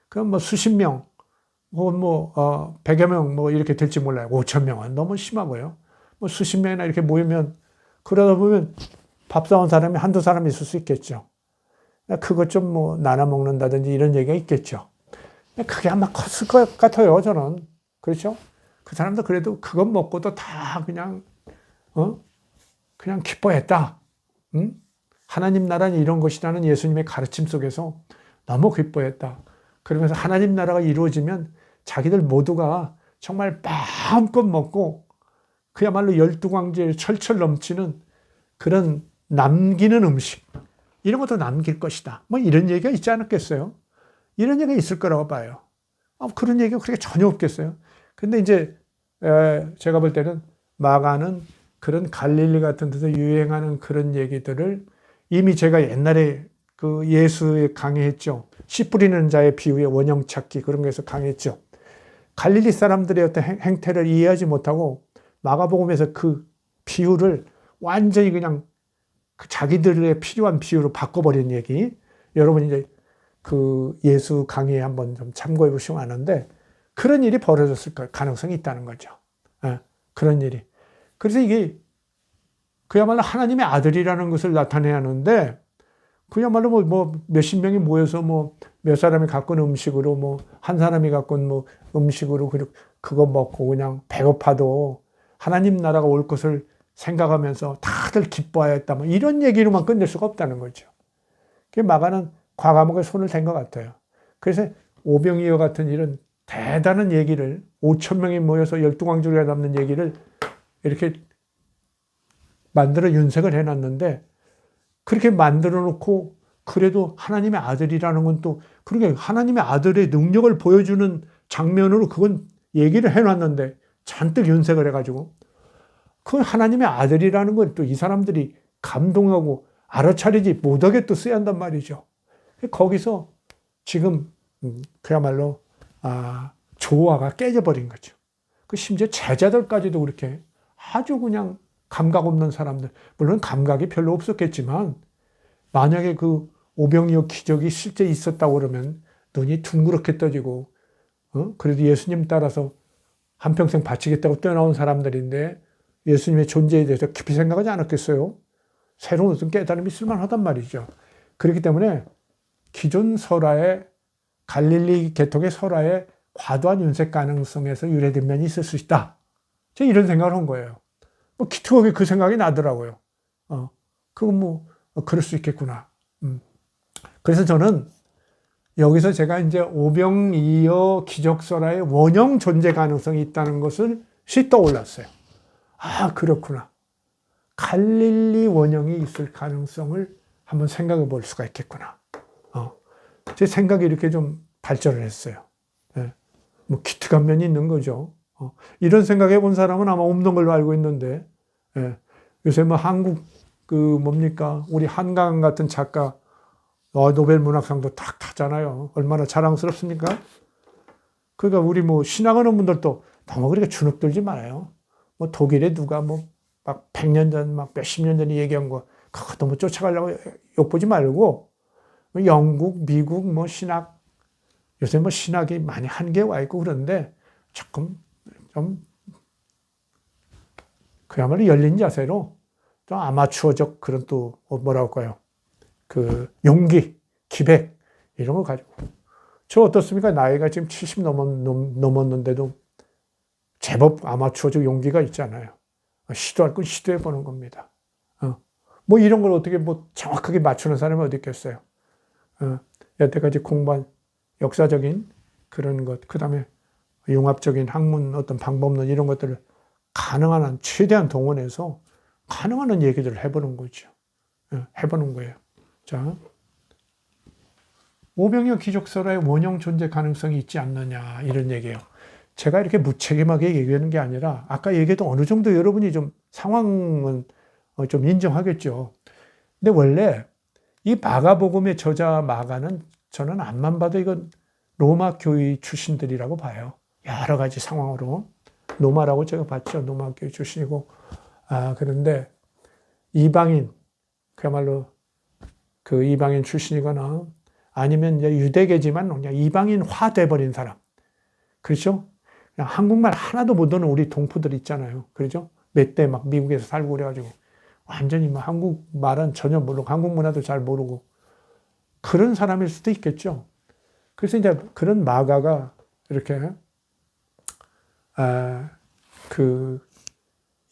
그럼 수십 명, 100여 명 이렇게 될지 몰라요. 5천 명은 너무 심하고요. 뭐 수십 명이나 이렇게 모이면 그러다 보면 밥 사온 사람이 한두 사람 있을 수 있겠죠. 그것 좀 뭐 나눠 먹는다든지 이런 얘기가 있겠죠. 그게 아마 컸을 것 같아요, 저는. 그렇죠? 그 사람도 그래도 그것 먹고도 다 그냥, 그냥 기뻐했다. 응? 하나님 나라는 이런 것이라는 예수님의 가르침 속에서 너무 기뻐했다. 그러면서 하나님 나라가 이루어지면 자기들 모두가 정말 마음껏 먹고 그야말로 12광지에 철철 넘치는 그런 남기는 음식, 이런 것도 남길 것이다. 뭐 이런 얘기가 있지 않았겠어요? 이런 얘기가 있을 거라고 봐요. 그런 얘기가 그렇게 전혀 없겠어요. 근데 이제 제가 볼 때는 마가는 그런 갈릴리 같은 데서 유행하는 그런 얘기들을 이미 제가 옛날에 그 예수에 강의했죠. 씨 뿌리는 자의 비유의 원형 찾기, 그런 거에서 강의했죠. 갈릴리 사람들의 어떤 행태를 이해하지 못하고 마가복음에서 그 비유를 완전히 그냥 그 자기들의 필요한 비유로 바꿔버린 얘기. 여러분 이제 그 예수 강의에 한번 좀 참고해 보시면 아는데 그런 일이 벌어졌을 가능성이 있다는 거죠. 그런 일이. 그래서 이게 그야말로 하나님의 아들이라는 것을 나타내야 하는데 그야말로 뭐 몇십 명이 모여서 뭐 몇 사람이 갖고 온 음식으로 뭐 한 사람이 갖고 온 뭐 음식으로 그거 먹고 그냥 배고파도 하나님 나라가 올 것을 생각하면서 다들 기뻐하였다. 뭐 이런 얘기로만 끝낼 수가 없다는 거죠. 마가는 과감하게 손을 댄 것 같아요. 그래서 오병이어 같은 이런 대단한 얘기를 5천 명이 모여서 12광주리가 남는 얘기를 이렇게 만들어 윤색을 해놨는데 그렇게 만들어 놓고 그래도 하나님의 아들이라는 건 또 그렇게 하나님의 아들의 능력을 보여주는 장면으로 그건 얘기를 해놨는데 잔뜩 윤색을 해가지고 그 하나님의 아들이라는 건 또 이 사람들이 감동하고 알아차리지 못하게 또 써야 한단 말이죠. 거기서 지금 그야말로 조화가 깨져버린 거죠. 그 심지어 제자들까지도 그렇게 아주 그냥 감각 없는 사람들, 물론 감각이 별로 없었겠지만 만약에 그 오병이어 기적이 실제 있었다고 그러면 눈이 둥그렇게 떠지고 그래도 예수님 따라서 한평생 바치겠다고 떠나온 사람들인데 예수님의 존재에 대해서 깊이 생각하지 않았겠어요? 새로운 어떤 깨달음이 있을만하단 말이죠. 그렇기 때문에 기존 설화의 갈릴리 계통의 설화의 과도한 윤색 가능성에서 유래된 면이 있을 수 있다. 제가 이런 생각을 한 거예요. 뭐 기특하게 그 생각이 나더라고요. 그건 뭐 그럴 수 있겠구나. 그래서 저는 여기서 제가 이제 오병이어 기적설화의 원형 존재 가능성이 있다는 것을 떠올랐어요. 그렇구나. 갈릴리 원형이 있을 가능성을 한번 생각해 볼 수가 있겠구나. 제 생각이 이렇게 좀 발전을 했어요. 뭐 기특한 면이 있는 거죠. 이런 생각해 본 사람은 아마 없는 걸로 알고 있는데, 요새 뭐 한국 뭡니까 우리 한강 같은 작가 노벨 문학상도 탁 타잖아요. 얼마나 자랑스럽습니까? 그러니까 우리 뭐 신앙하는 분들도 너무 그렇게 주눅들지 말아요. 뭐 독일에 누가 뭐 막 100년 전, 막 몇십 년 전에 얘기한 거 그거 너무 쫓아가려고 욕보지 말고 영국, 미국 뭐 신학 요새 뭐 신학이 많이 한계에 와 있고 그런데 조금 좀 그야말로 열린 자세로 좀 아마추어적 그런 또 뭐라고 할까요? 그 용기, 기백 이런 거 가지고 저 어떻습니까? 나이가 지금 70 넘었는데도 제법 아마추어적 용기가 있잖아요. 시도할 건 시도해 보는 겁니다. 뭐 이런 걸 어떻게 뭐 정확하게 맞추는 사람이 어디 있겠어요? 여태까지 공부한 역사적인 그런 것, 그 다음에 융합적인 학문 어떤 방법론 이런 것들을 가능한 한 최대한 동원해서 가능한 한 얘기들을 해보는 거죠. 해보는 거예요. 자, 오병이어 기적설화의 원형 존재 가능성이 있지 않느냐 이런 얘기예요. 제가 이렇게 무책임하게 얘기하는 게 아니라 아까 얘기해도 어느 정도 여러분이 좀 상황은 좀 인정하겠죠. 근데 원래 이 마가복음의 저자 마가는 저는 앞만 봐도 이건 로마 교회 출신들이라고 봐요. 여러 가지 상황으로. 노마라고 제가 봤죠. 노마 교회 출신이고. 그런데 이방인, 그야말로 그 이방인 출신이거나 아니면 이제 유대계지만 그냥 이방인화 돼버린 사람. 그렇죠? 그냥 한국말 하나도 못 듣는 우리 동포들 있잖아요. 그렇죠? 몇 대 막 미국에서 살고 그래가지고 완전히 막 한국 말은 전혀 모르고 한국 문화도 잘 모르고 그런 사람일 수도 있겠죠. 그래서 이제 그런 마가가 이렇게 그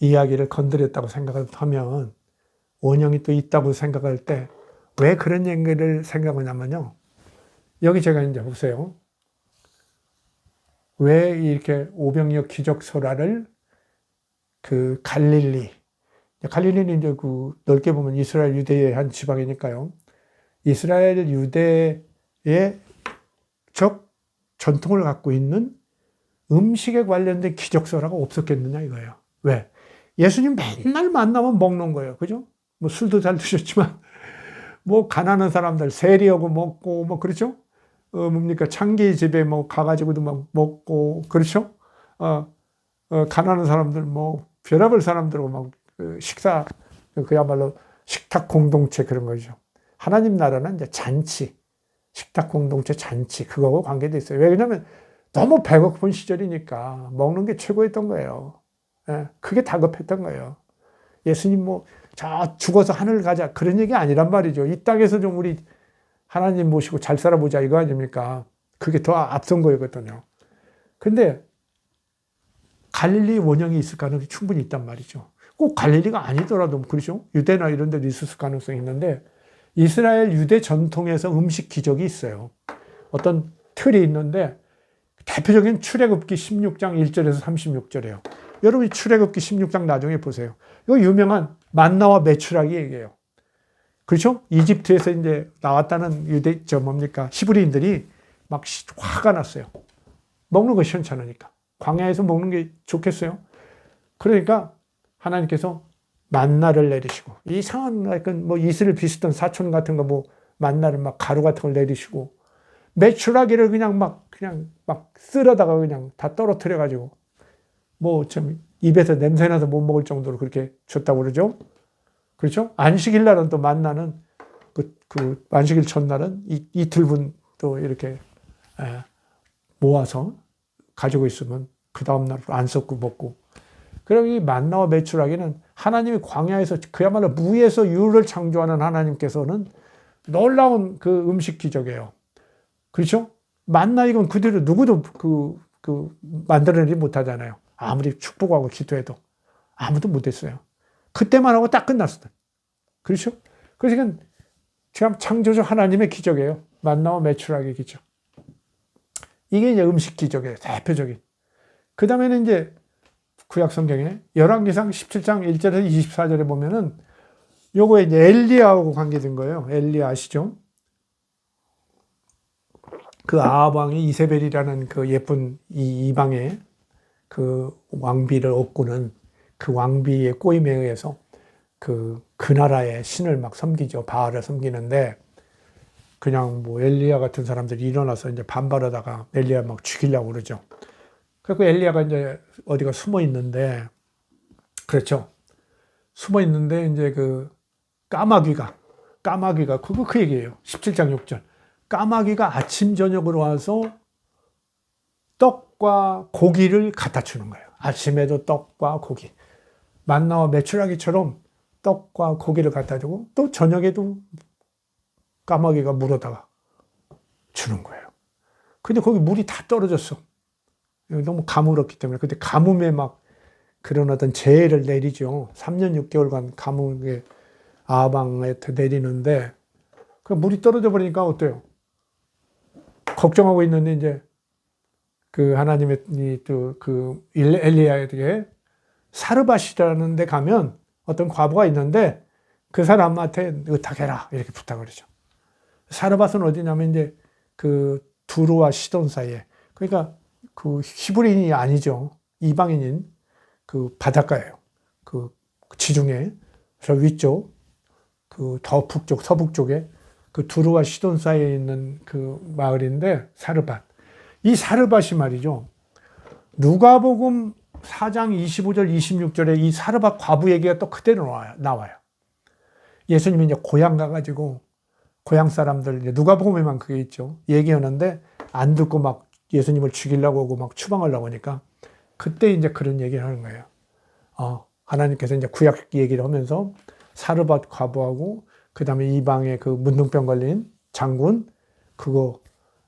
이야기를 건드렸다고 생각을 하면 원형이 또 있다고 생각할 때 왜 그런 얘기를 생각하냐면요. 여기 제가 이제 보세요. 왜 이렇게 오병이어 기적설화를 그 갈릴리는 이제 그 넓게 보면 이스라엘 유대의 한 지방이니까요. 이스라엘 유대의 적 전통을 갖고 있는 음식에 관련된 기적설화가 없었겠느냐 이거예요. 왜? 예수님 맨날 만나면 먹는 거예요. 그죠? 뭐 술도 잘 드셨지만 뭐 가난한 사람들 세리하고 먹고 뭐 그렇죠? 뭡니까 창기 집에 뭐 가가지고도 막 먹고 그렇죠? 가난한 사람들 뭐 별의별 사람들하고 막 식사 그야말로 식탁 공동체 그런 거죠. 하나님 나라는 이제 잔치 식탁 공동체 잔치 그거하고 관계도 있어요. 왜냐하면 너무 배고픈 시절이니까 먹는 게 최고였던 거예요. 예, 그게 다급했던 거예요. 예수님 뭐 저 죽어서 하늘 가자 그런 얘기 아니란 말이죠. 이 땅에서 좀 우리 하나님 모시고 잘 살아보자 이거 아닙니까? 그게 더 앞선 거였거든요. 근데 갈릴리 원형이 있을 가능성이 충분히 있단 말이죠. 꼭 갈릴리가 아니더라도 그렇죠. 유대나 이런 데도 있을 가능성이 있는데 이스라엘 유대 전통에서 음식 기적이 있어요. 어떤 틀이 있는데 대표적인 출애굽기 16장 1절에서 36절이에요. 여러분이 출애굽기 16장 나중에 보세요. 이거 유명한 만나와 메추라기 얘기예요. 그렇죠? 이집트에서 이제 나왔다는 뭡니까? 히브리인들이 막 화가 났어요. 먹는 거 시원찮으니까. 광야에서 먹는 게 좋겠어요? 그러니까 하나님께서 만나를 내리시고, 이상한, 뭐 이슬을 비슷한 사촌 같은 거 뭐 만나를 막 가루 같은 걸 내리시고, 메추라기를 그냥 막 쓸어다가 그냥 다 떨어뜨려가지고, 뭐 좀 입에서 냄새나서 못 먹을 정도로 그렇게 줬다고 그러죠? 그렇죠? 안식일 날은 또 만나는 그 안식일 첫날은 이틀분 또 이렇게 모아서 가지고 있으면 그 다음날 안 썩고 먹고. 그럼 이 만나와 메추라기는 하나님이 광야에서 그야말로 무에서 유를 창조하는 하나님께서는 놀라운 그 음식 기적이에요. 그렇죠? 만나 이건 그대로 누구도 만들어내지 못하잖아요. 아무리 축복하고 기도해도 아무도 못했어요. 그때만 하고 딱 끝났어요. 그렇죠? 그래서 참 창조주 하나님의 기적이에요. 만나와 메추라기 기적. 이게 이제 음식 기적이에요. 대표적인. 그 다음에는 이제 구약 성경에 열왕기상 17장 1절에서 24절에 보면은 요거에 이제 엘리야하고 관계된 거예요. 엘리야 아시죠? 그 아합 왕이 이세벨이라는 그 예쁜 이방의 그 왕비를 얻고는 그 왕비의 꼬임에 의해서 그 나라의 신을 막 섬기죠. 바알을 섬기는데 그냥 뭐 엘리야 같은 사람들이 일어나서 이제 반발하다가 엘리야 막 죽이려고 그러죠. 그래서 엘리야가 이제 어디가 숨어 있는데, 그렇죠. 숨어 있는데 이제 그 까마귀가 그 얘기예요. 17장 6절. 까마귀가 아침 저녁으로 와서 떡과 고기를 갖다 주는 거예요. 아침에도 떡과 고기. 만나와 메추라기처럼 떡과 고기를 갖다 주고 또 저녁에도 까마귀가 물어다가 주는 거예요. 근데 거기 물이 다 떨어졌어. 너무 가물었기 때문에. 근데 가뭄에 막 그런 어떤 재해를 내리죠. 3년 6개월간 가뭄에 아방에 내리는데 그 물이 떨어져 버리니까 어때요? 걱정하고 있는데 이제 그 하나님의 그 엘리야에게 사르밧이라는 데 가면 어떤 과부가 있는데 그 사람한테 의탁해라 이렇게 부탁을 하죠. 사르밧은 어디냐면 이제 그 두루와 시돈 사이에, 그러니까 그 히브리인이 아니죠. 이방인인 그 바닷가예요. 그 지중해 저 위쪽 그 더 북쪽 서북쪽에 그 두루와 시돈 사이에 있는 그 마을인데 사르밧. 이 사르밧이 말이죠. 누가복음 4장 25절 26절에 이 사르밧 과부 얘기가 또 그대로 나와요. 예수님이 이제 고향 가가지고 고향 사람들 누가복음에만 그게 있죠. 얘기하는데 안 듣고 막 예수님을 죽이려고 하고 막 추방하려고 하니까 그때 이제 그런 얘기를 하는 거예요. 하나님께서 이제 구약 얘기를 하면서 사르밧 과부하고 그 다음에 이방의 그 문둥병 걸린 장군 그거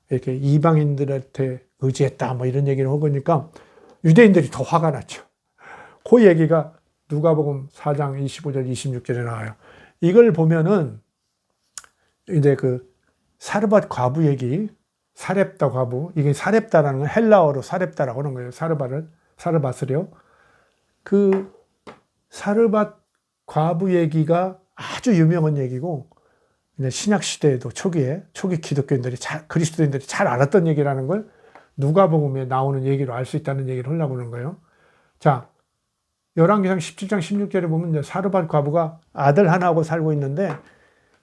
이렇게 이방인들한테 의지했다 뭐 이런 얘기를 하고 보니까 유대인들이 더 화가 났죠. 그 얘기가 누가복음 4장 25절 26절에 나와요. 이걸 보면은 이제 그 사르밧 과부 얘기, 사렙다 과부, 이게 사렙다라는 건 헬라어로 사렙다라고 하는 거예요. 사르밧을요. 그 사르밧 과부 얘기가 아주 유명한 얘기고, 신약 시대에도 초기 기독교인들이 그리스도인들이 잘 알았던 얘기라는 걸 누가복음에 나오는 얘기로 알 수 있다는 얘기를 하려고 하는 거예요. 자, 열왕기상 17장 16절에 보면 이제 사르밧 과부가 아들 하나하고 살고 있는데,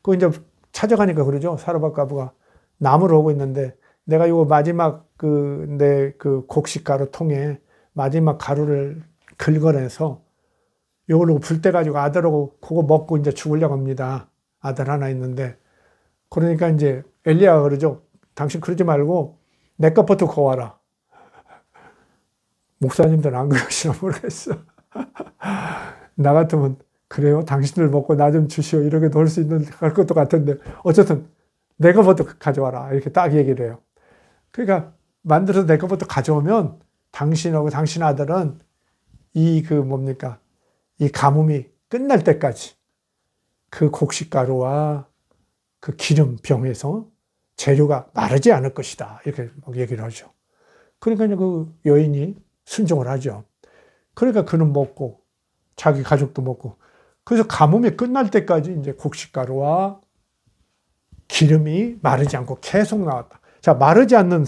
그 이제 찾아가니까 그러죠. 사르밧 과부가 나무를 오고 있는데, 내가 이거 마지막 내 곡식 가루 통에 마지막 가루를 긁어내서 이걸로 불 때 가지고 아들하고 그거 먹고 이제 죽으려고 합니다. 아들 하나 있는데. 그러니까 이제 엘리야가 그러죠. 당신 그러지 말고 내 것부터 거와라. 목사님들은 안 그러시나 모르겠어. 나 같으면 그래요? 당신들 먹고 나 좀 주시오. 이렇게도 할 수 있는 할 것도 같은데 어쨌든 내 것부터 가져와라. 이렇게 딱 얘기를 해요. 그러니까 만들어서 내 것부터 가져오면 당신하고 당신 아들은 이 가뭄이 끝날 때까지 그 곡식가루와 그 기름병에서 재료가 마르지 않을 것이다. 이렇게 막 얘기를 하죠. 그러니까 그 여인이 순종을 하죠. 그러니까 그는 먹고 자기 가족도 먹고 그래서 가뭄이 끝날 때까지 이제 곡식가루와 기름이 마르지 않고 계속 나왔다. 자, 마르지 않는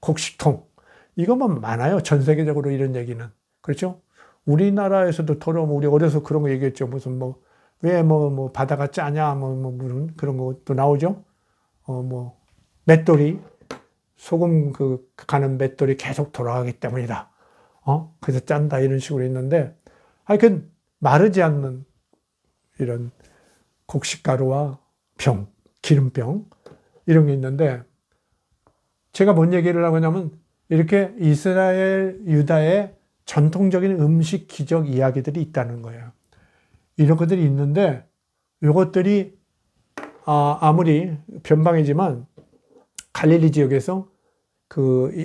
곡식통. 이것만 많아요. 전 세계적으로 이런 얘기는. 그렇죠? 우리나라에서도 돌아오면 우리 어려서 그런 거 얘기했죠. 무슨 왜 바다가 짜냐, 그런 것도 나오죠. 맷돌이, 소금 가는 맷돌이 계속 돌아가기 때문이다. 그래서 짠다. 이런 식으로 있는데, 하여튼, 마르지 않는 이런 곡식가루와 기름병, 이런 게 있는데, 제가 뭔 얘기를 하고 있냐면, 이렇게 이스라엘, 유다의 전통적인 음식 기적 이야기들이 있다는 거예요. 이런 것들이 있는데, 이것들이, 아무리 변방이지만, 갈릴리 지역에서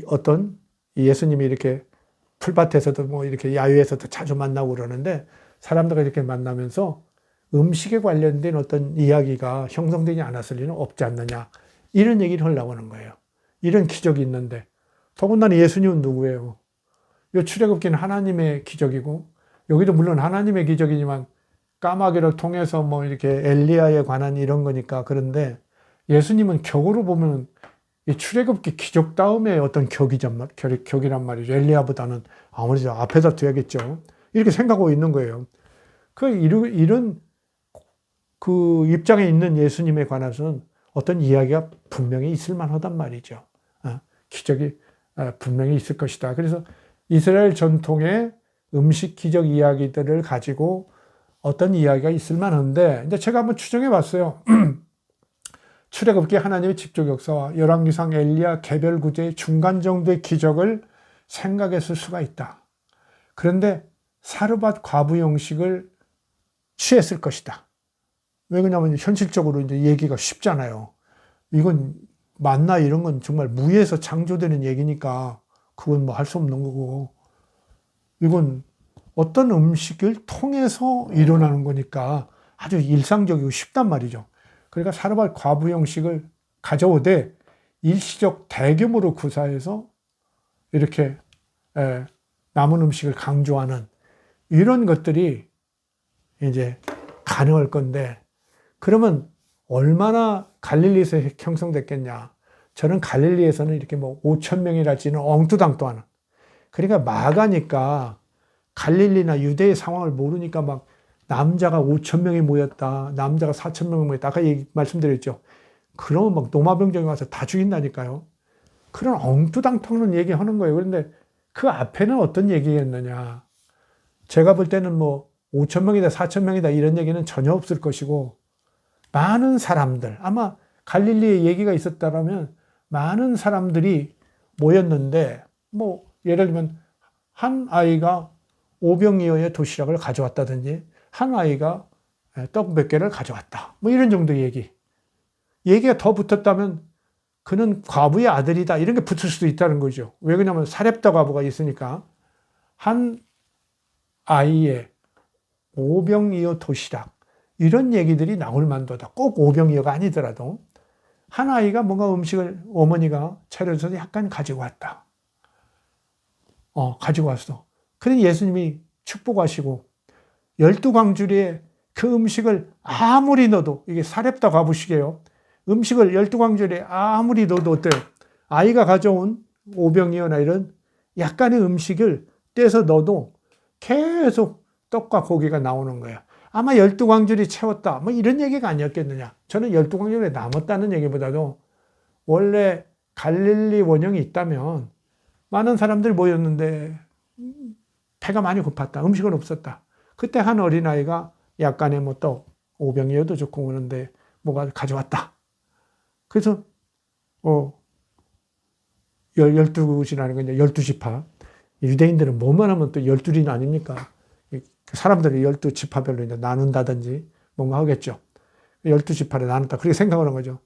어떤 예수님이 이렇게 풀밭에서도 이렇게 야유에서도 자주 만나고 그러는데, 사람들과 이렇게 만나면서 음식에 관련된 어떤 이야기가 형성되지 않았을 리는 없지 않느냐. 이런 얘기를 하려고 하는 거예요. 이런 기적이 있는데, 더군다나 예수님은 누구예요? 이 출애굽기는 하나님의 기적이고, 여기도 물론 하나님의 기적이지만, 까마귀를 통해서 이렇게 엘리야에 관한 이런 거니까 그런데, 예수님은 격으로 보면 이 출애굽기 기적 다음에 어떤 격이란 말이죠. 엘리야보다는 아무래도 앞에다 둬야겠죠. 이렇게 생각하고 있는 거예요. 이런 입장에 있는 예수님에 관해서는 어떤 이야기가 분명히 있을 만하단 말이죠. 기적이 분명히 있을 것이다. 그래서 이스라엘 전통의 음식 기적 이야기들을 가지고 어떤 이야기가 있을 만한데, 이제 제가 한번 추정해 봤어요. 출애굽기 하나님의 직접 역사와 열왕기상 엘리야 개별 구제의 중간 정도의 기적을 생각했을 수가 있다. 그런데 사르밧 과부 형식을 취했을 것이다. 왜 그러냐면 현실적으로 이제 얘기가 쉽잖아요. 이건 만나 이런 건 정말 무에서 창조되는 얘기니까 그건 할 수 없는 거고, 이건 어떤 음식을 통해서 일어나는 거니까 아주 일상적이고 쉽단 말이죠. 그러니까 사르밧 과부 형식을 가져오되 일시적 대규모로 구사해서 이렇게 남은 음식을 강조하는 이런 것들이 이제 가능할 건데, 그러면 얼마나 갈릴리에서 형성됐겠냐. 저는 갈릴리에서는 이렇게 5,000명이랄지는 엉뚱당뚱하는. 그러니까 마가니까 갈릴리나 유대의 상황을 모르니까 남자가 5,000명이 모였다. 남자가 4,000명이 모였다. 아까 말씀드렸죠. 그러면 노마병정이 와서 다 죽인다니까요. 그런 엉뚱당뚱한 얘기 하는 거예요. 그런데 그 앞에는 어떤 얘기겠느냐. 제가 볼 때는 5,000명이다, 4,000명이다 이런 얘기는 전혀 없을 것이고, 많은 사람들, 아마 갈릴리에 얘기가 있었다면 많은 사람들이 모였는데, 예를 들면 한 아이가 오병이어의 도시락을 가져왔다든지 한 아이가 떡 몇 개를 가져왔다. 뭐 이런 정도 얘기가 더 붙었다면 그는 과부의 아들이다. 이런 게 붙을 수도 있다는 거죠. 왜 그러냐면 사렙다 과부가 있으니까 한 아이의 오병이어 도시락 이런 얘기들이 나올 만도다. 꼭 오병이어가 아니더라도 한 아이가 뭔가 음식을 어머니가 차려서 약간 가지고 왔다. 가지고 왔어. 그래 예수님이 축복하시고 12광주리에 그 음식을 아무리 넣어도 이게 사렙다 과부식이에요. 음식을 12광주리에 아무리 넣어도 어때요? 아이가 가져온 오병이어나 이런 약간의 음식을 떼서 넣어도 계속 떡과 고기가 나오는 거야. 아마 12광주리 채웠다. 뭐 이런 얘기가 아니었겠느냐. 저는 12광주리에 남았다는 얘기보다도 원래 갈릴리 원형이 있다면 많은 사람들이 모였는데 배가 많이 고팠다. 음식은 없었다. 그때 한 어린아이가 약간의 뭐 떡, 오병이어도 좋고 그러는데 뭐가 가져왔다. 그래서 12지라는 건 이제 12지파. 유대인들은 뭐만 하면 또 12인 아닙니까? 사람들이 12지파별로 이제 나눈다든지 뭔가 하겠죠. 12지파를 나눴다. 그렇게 생각하는 거죠.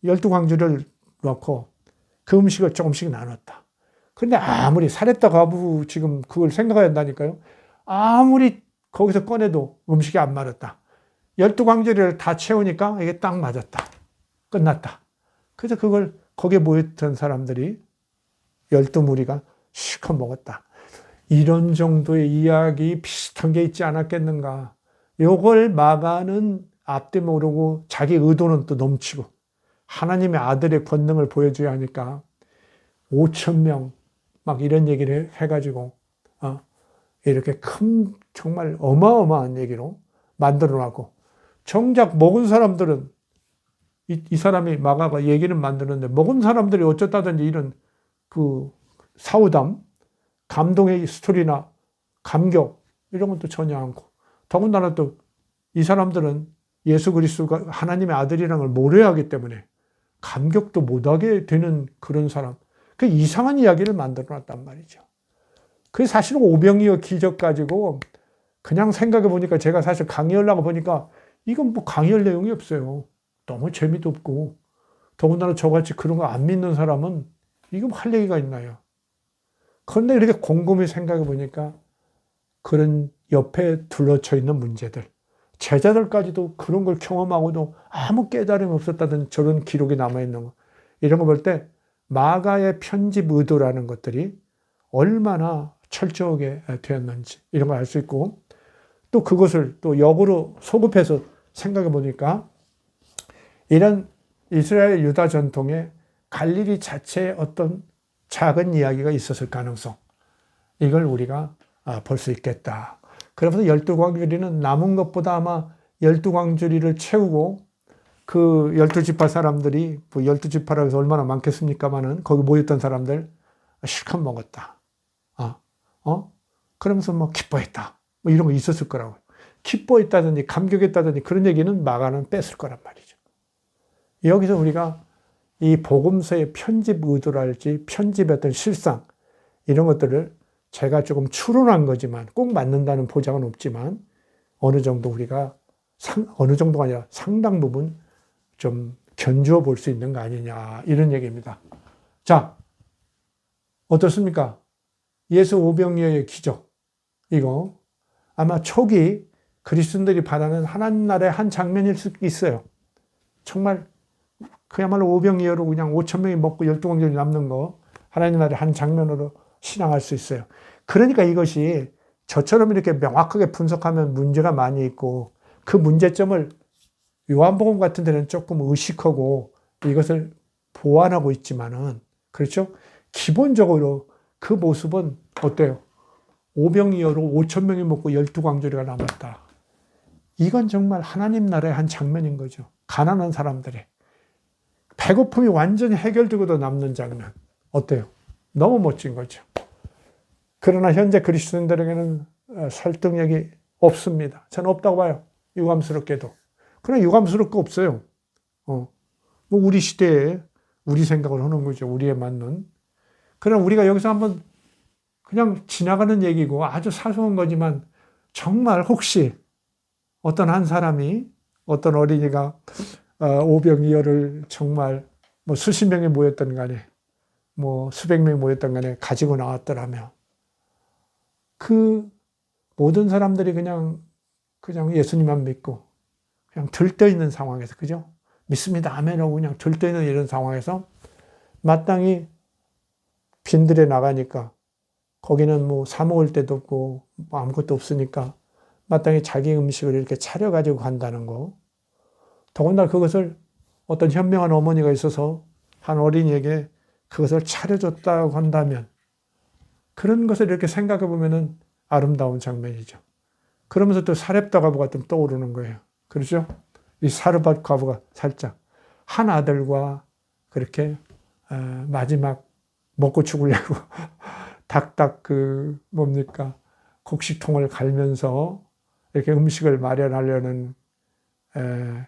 12광주를 놓고 그 음식을 조금씩 나눴다. 근데 아무리 사렙다 과부 지금 그걸 생각해야 한다니까요. 아무리 거기서 꺼내도 음식이 안 맞았다. 12광주리를 다 채우니까 이게 딱 맞았다. 끝났다. 그래서 그걸 거기에 모였던 사람들이 12무리가 실컷 먹었다. 이런 정도의 이야기 비슷한 게 있지 않았겠는가. 요걸 마가는 앞뒤 모르고 자기 의도는 또 넘치고 하나님의 아들의 권능을 보여줘야 하니까 5,000명 막 이런 얘기를 해가지고 이렇게 큰 정말 어마어마한 얘기로 만들어놨고 정작 먹은 사람들은 이 사람이 마가가 얘기는 만드는데 먹은 사람들이 어쩌다든지 이런 그 사우담, 감동의 스토리나 감격 이런 것도 전혀 않고 더군다나 또 이 사람들은 예수 그리스도가 하나님의 아들이라는 걸 모르야 하기 때문에 감격도 못하게 되는 그런 사람. 그 이상한 이야기를 만들어 놨단 말이죠. 그게 사실은 오병이어 기적 가지고 그냥 생각해 보니까 제가 사실 강의하려고 보니까 이건 뭐 강의할 내용이 없어요. 너무 재미도 없고 더군다나 저같이 그런 거 안 믿는 사람은 이거 할 얘기가 있나요? 그런데 이렇게 곰곰이 생각해 보니까 그런 옆에 둘러쳐 있는 문제들, 제자들까지도 그런 걸 경험하고도 아무 깨달음이 없었다는 저런 기록이 남아있는 거, 이런 거 볼 때 마가의 편집 의도라는 것들이 얼마나 철저하게 되었는지 이런 걸 알 수 있고 또 그것을 또 역으로 소급해서 생각해 보니까 이런 이스라엘 유다 전통에 갈릴리 자체에 어떤 작은 이야기가 있었을 가능성, 이걸 우리가 볼 수 있겠다. 그래서 12광주리는 남은 것보다 아마 12광주리를 채우고 그 12지파 사람들이, 12지파라고 해서 얼마나 많겠습니까마는 거기 모였던 사람들 실컷 먹었다. 그러면서 뭐 기뻐했다. 뭐 이런 거 있었을 거라고요. 기뻐했다든지 감격했다든지 그런 얘기는 마가는 뺐을 거란 말이죠. 여기서 우리가 이 복음서의 편집 의도랄지 편집의 어떤 실상 이런 것들을 제가 조금 추론한 거지만 꼭 맞는다는 보장은 없지만 어느 정도 우리가 어느 정도가 아니라 상당 부분 좀 견주어 볼 수 있는 거 아니냐 이런 얘기입니다. 자, 어떻습니까? 예수 오병이어의 기적, 이거 아마 초기 그리스도인들이 받아낸 하나님 나라의 한 장면일 수 있어요. 정말 그야말로 오병이어로 그냥 5,000명이 먹고 12광주리 남는 거 하나님 나라의 한 장면으로 신앙할 수 있어요. 그러니까 이것이 저처럼 이렇게 명확하게 분석하면 문제가 많이 있고 그 문제점을 요한복음 같은 데는 조금 의식하고 이것을 보완하고 있지만은, 그렇죠? 기본적으로 그 모습은 어때요? 오병이어로 5,000명이 먹고 12광주리가 남았다. 이건 정말 하나님 나라의 한 장면인 거죠. 가난한 사람들의 배고픔이 완전히 해결되고도 남는 장면. 어때요? 너무 멋진 거죠. 그러나 현재 그리스도인들에게는 설득력이 없습니다. 저는 없다고 봐요. 유감스럽게도. 그러나 유감스러울 거 없어요. 뭐 우리 시대에 우리 생각을 하는 거죠. 우리에 맞는. 그럼 우리가 여기서 한번 그냥 지나가는 얘기고 아주 사소한 거지만 정말 혹시 어떤 한 사람이 어떤 어린이가 오병이어를 정말 뭐 수십 명이 모였던 간에 뭐 수백 명이 모였던 간에 가지고 나왔더라면 그 모든 사람들이 그냥 예수님만 믿고 그냥 들떠 있는 상황에서, 그죠? 믿습니다. 아멘 하고 그냥 들떠 있는 이런 상황에서 마땅히 빈들에 나가니까 거기는 뭐 사 먹을 데도 없고 뭐 아무것도 없으니까 마땅히 자기 음식을 이렇게 차려가지고 간다는 거. 더군다나 그것을 어떤 현명한 어머니가 있어서 한 어린이에게 그것을 차려줬다고 한다면 그런 것을 이렇게 생각해 보면은 아름다운 장면이죠. 그러면서 또 사렙다 과부가 좀 떠오르는 거예요. 그렇죠? 이 사르밧 과부가 살짝 한 아들과 그렇게 마지막 먹고 죽으려고 닥닥 뭡니까? 곡식통을 갈면서 이렇게 음식을 마련하려는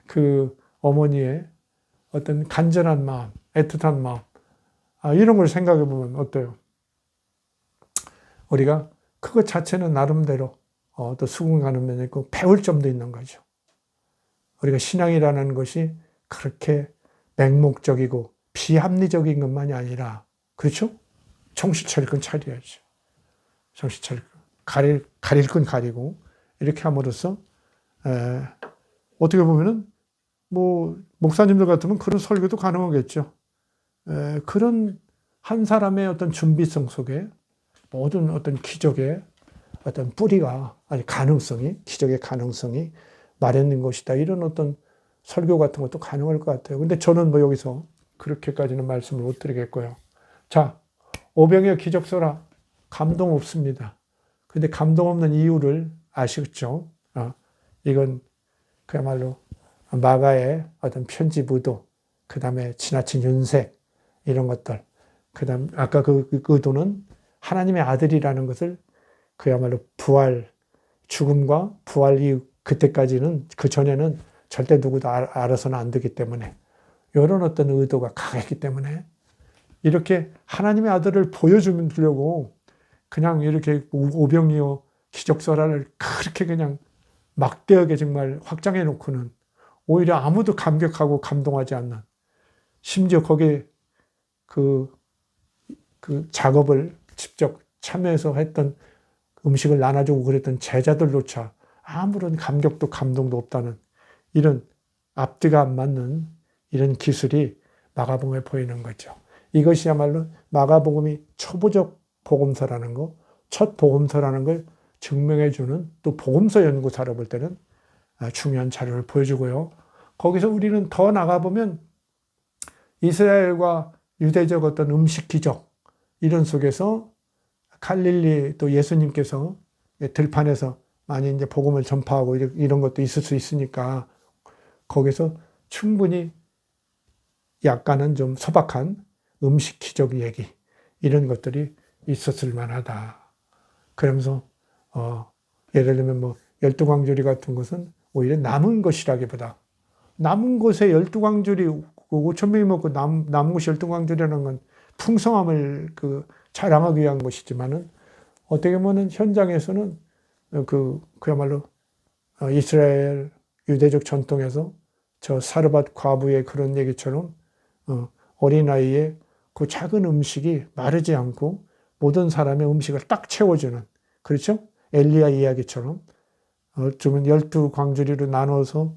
그 어머니의 어떤 간절한 마음, 애틋한 마음, 이런 걸 생각해 보면 어때요? 우리가 그것 자체는 나름대로 또 수긍하는 면이 있고 배울 점도 있는 거죠. 우리가 신앙이라는 것이 그렇게 맹목적이고 비합리적인 것만이 아니라, 그렇죠? 정신 차릴 건 차려야죠. 정신 차릴 건. 가릴 건 가리고, 이렇게 함으로써, 어떻게 보면은, 뭐, 목사님들 같으면 그런 설교도 가능하겠죠. 그런 한 사람의 어떤 준비성 속에 모든 어떤 기적의 어떤 뿌리가, 아니, 가능성이, 기적의 가능성이 마련된 것이다. 이런 어떤 설교 같은 것도 가능할 것 같아요. 근데 저는 뭐 여기서 그렇게까지는 말씀을 못 드리겠고요. 자, 오병이어 기적설화 감동 없습니다. 근데 감동 없는 이유를 아시겠죠? 이건 그야말로 마가의 어떤 편집 의도, 그 다음에 지나친 윤색, 이런 것들, 그 다음 아까 그 의도는 하나님의 아들이라는 것을 그야말로 부활, 죽음과 부활 이후 그때까지는, 그 전에는 절대 누구도 알아서는 안 되기 때문에 이런 어떤 의도가 강했기 때문에 이렇게 하나님의 아들을 보여주려고 그냥 이렇게 오병이어 기적설화를 그렇게 그냥 막대하게 정말 확장해 놓고는 오히려 아무도 감격하고 감동하지 않는, 심지어 거기에 그 작업을 직접 참여해서 했던 음식을 나눠주고 그랬던 제자들조차 아무런 감격도 감동도 없다는 이런 앞뒤가 안 맞는 이런 기술이 마가복음에 보이는 거죠. 이것이야말로 마가복음이 초보적 복음서라는 거, 첫 복음서라는 걸 증명해주는, 또 복음서 연구사로 볼 때는 중요한 자료를 보여주고요. 거기서 우리는 더 나가보면 이스라엘과 유대적 어떤 음식 기적, 이런 속에서 갈릴리 또 예수님께서 들판에서 많이 이제 복음을 전파하고 이런 것도 있을 수 있으니까 거기서 충분히 약간은 좀 소박한 음식 기적 얘기, 이런 것들이 있었을 만하다. 그러면서 예를 들면 뭐 12광주리 같은 것은 오히려 남은 것이라기보다, 남은 것에 12광주리 5천 명이 먹고 남은 것이 12광주리라는 건 풍성함을 자랑하기 위한 것이지만은 어떻게 보면 현장에서는 그야말로 이스라엘 유대적 전통에서 저 사르밧 과부의 그런 얘기처럼 어린아이의 그 작은 음식이 마르지 않고 모든 사람의 음식을 딱 채워주는, 그렇죠? 엘리야 이야기처럼 좀 12광주리로 나눠서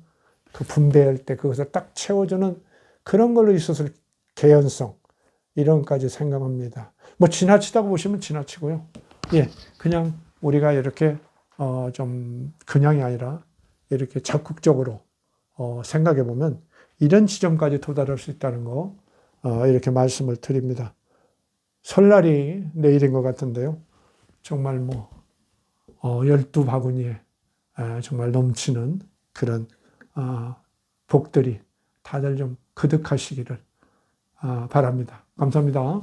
그 분배할 때 그것을 딱 채워주는 그런 걸로 있었을 개연성, 이런 것까지 생각합니다. 뭐 지나치다고 보시면 지나치고요. 예, 그냥 우리가 이렇게 좀 그냥이 아니라 이렇게 적극적으로 생각해 보면 이런 지점까지 도달할 수 있다는 거, 이렇게 말씀을 드립니다. 설날이 내일인 것 같은데요. 정말 뭐 12바구니에 정말 넘치는 그런 복들이 다들 좀 그득하시기를 바랍니다. 감사합니다.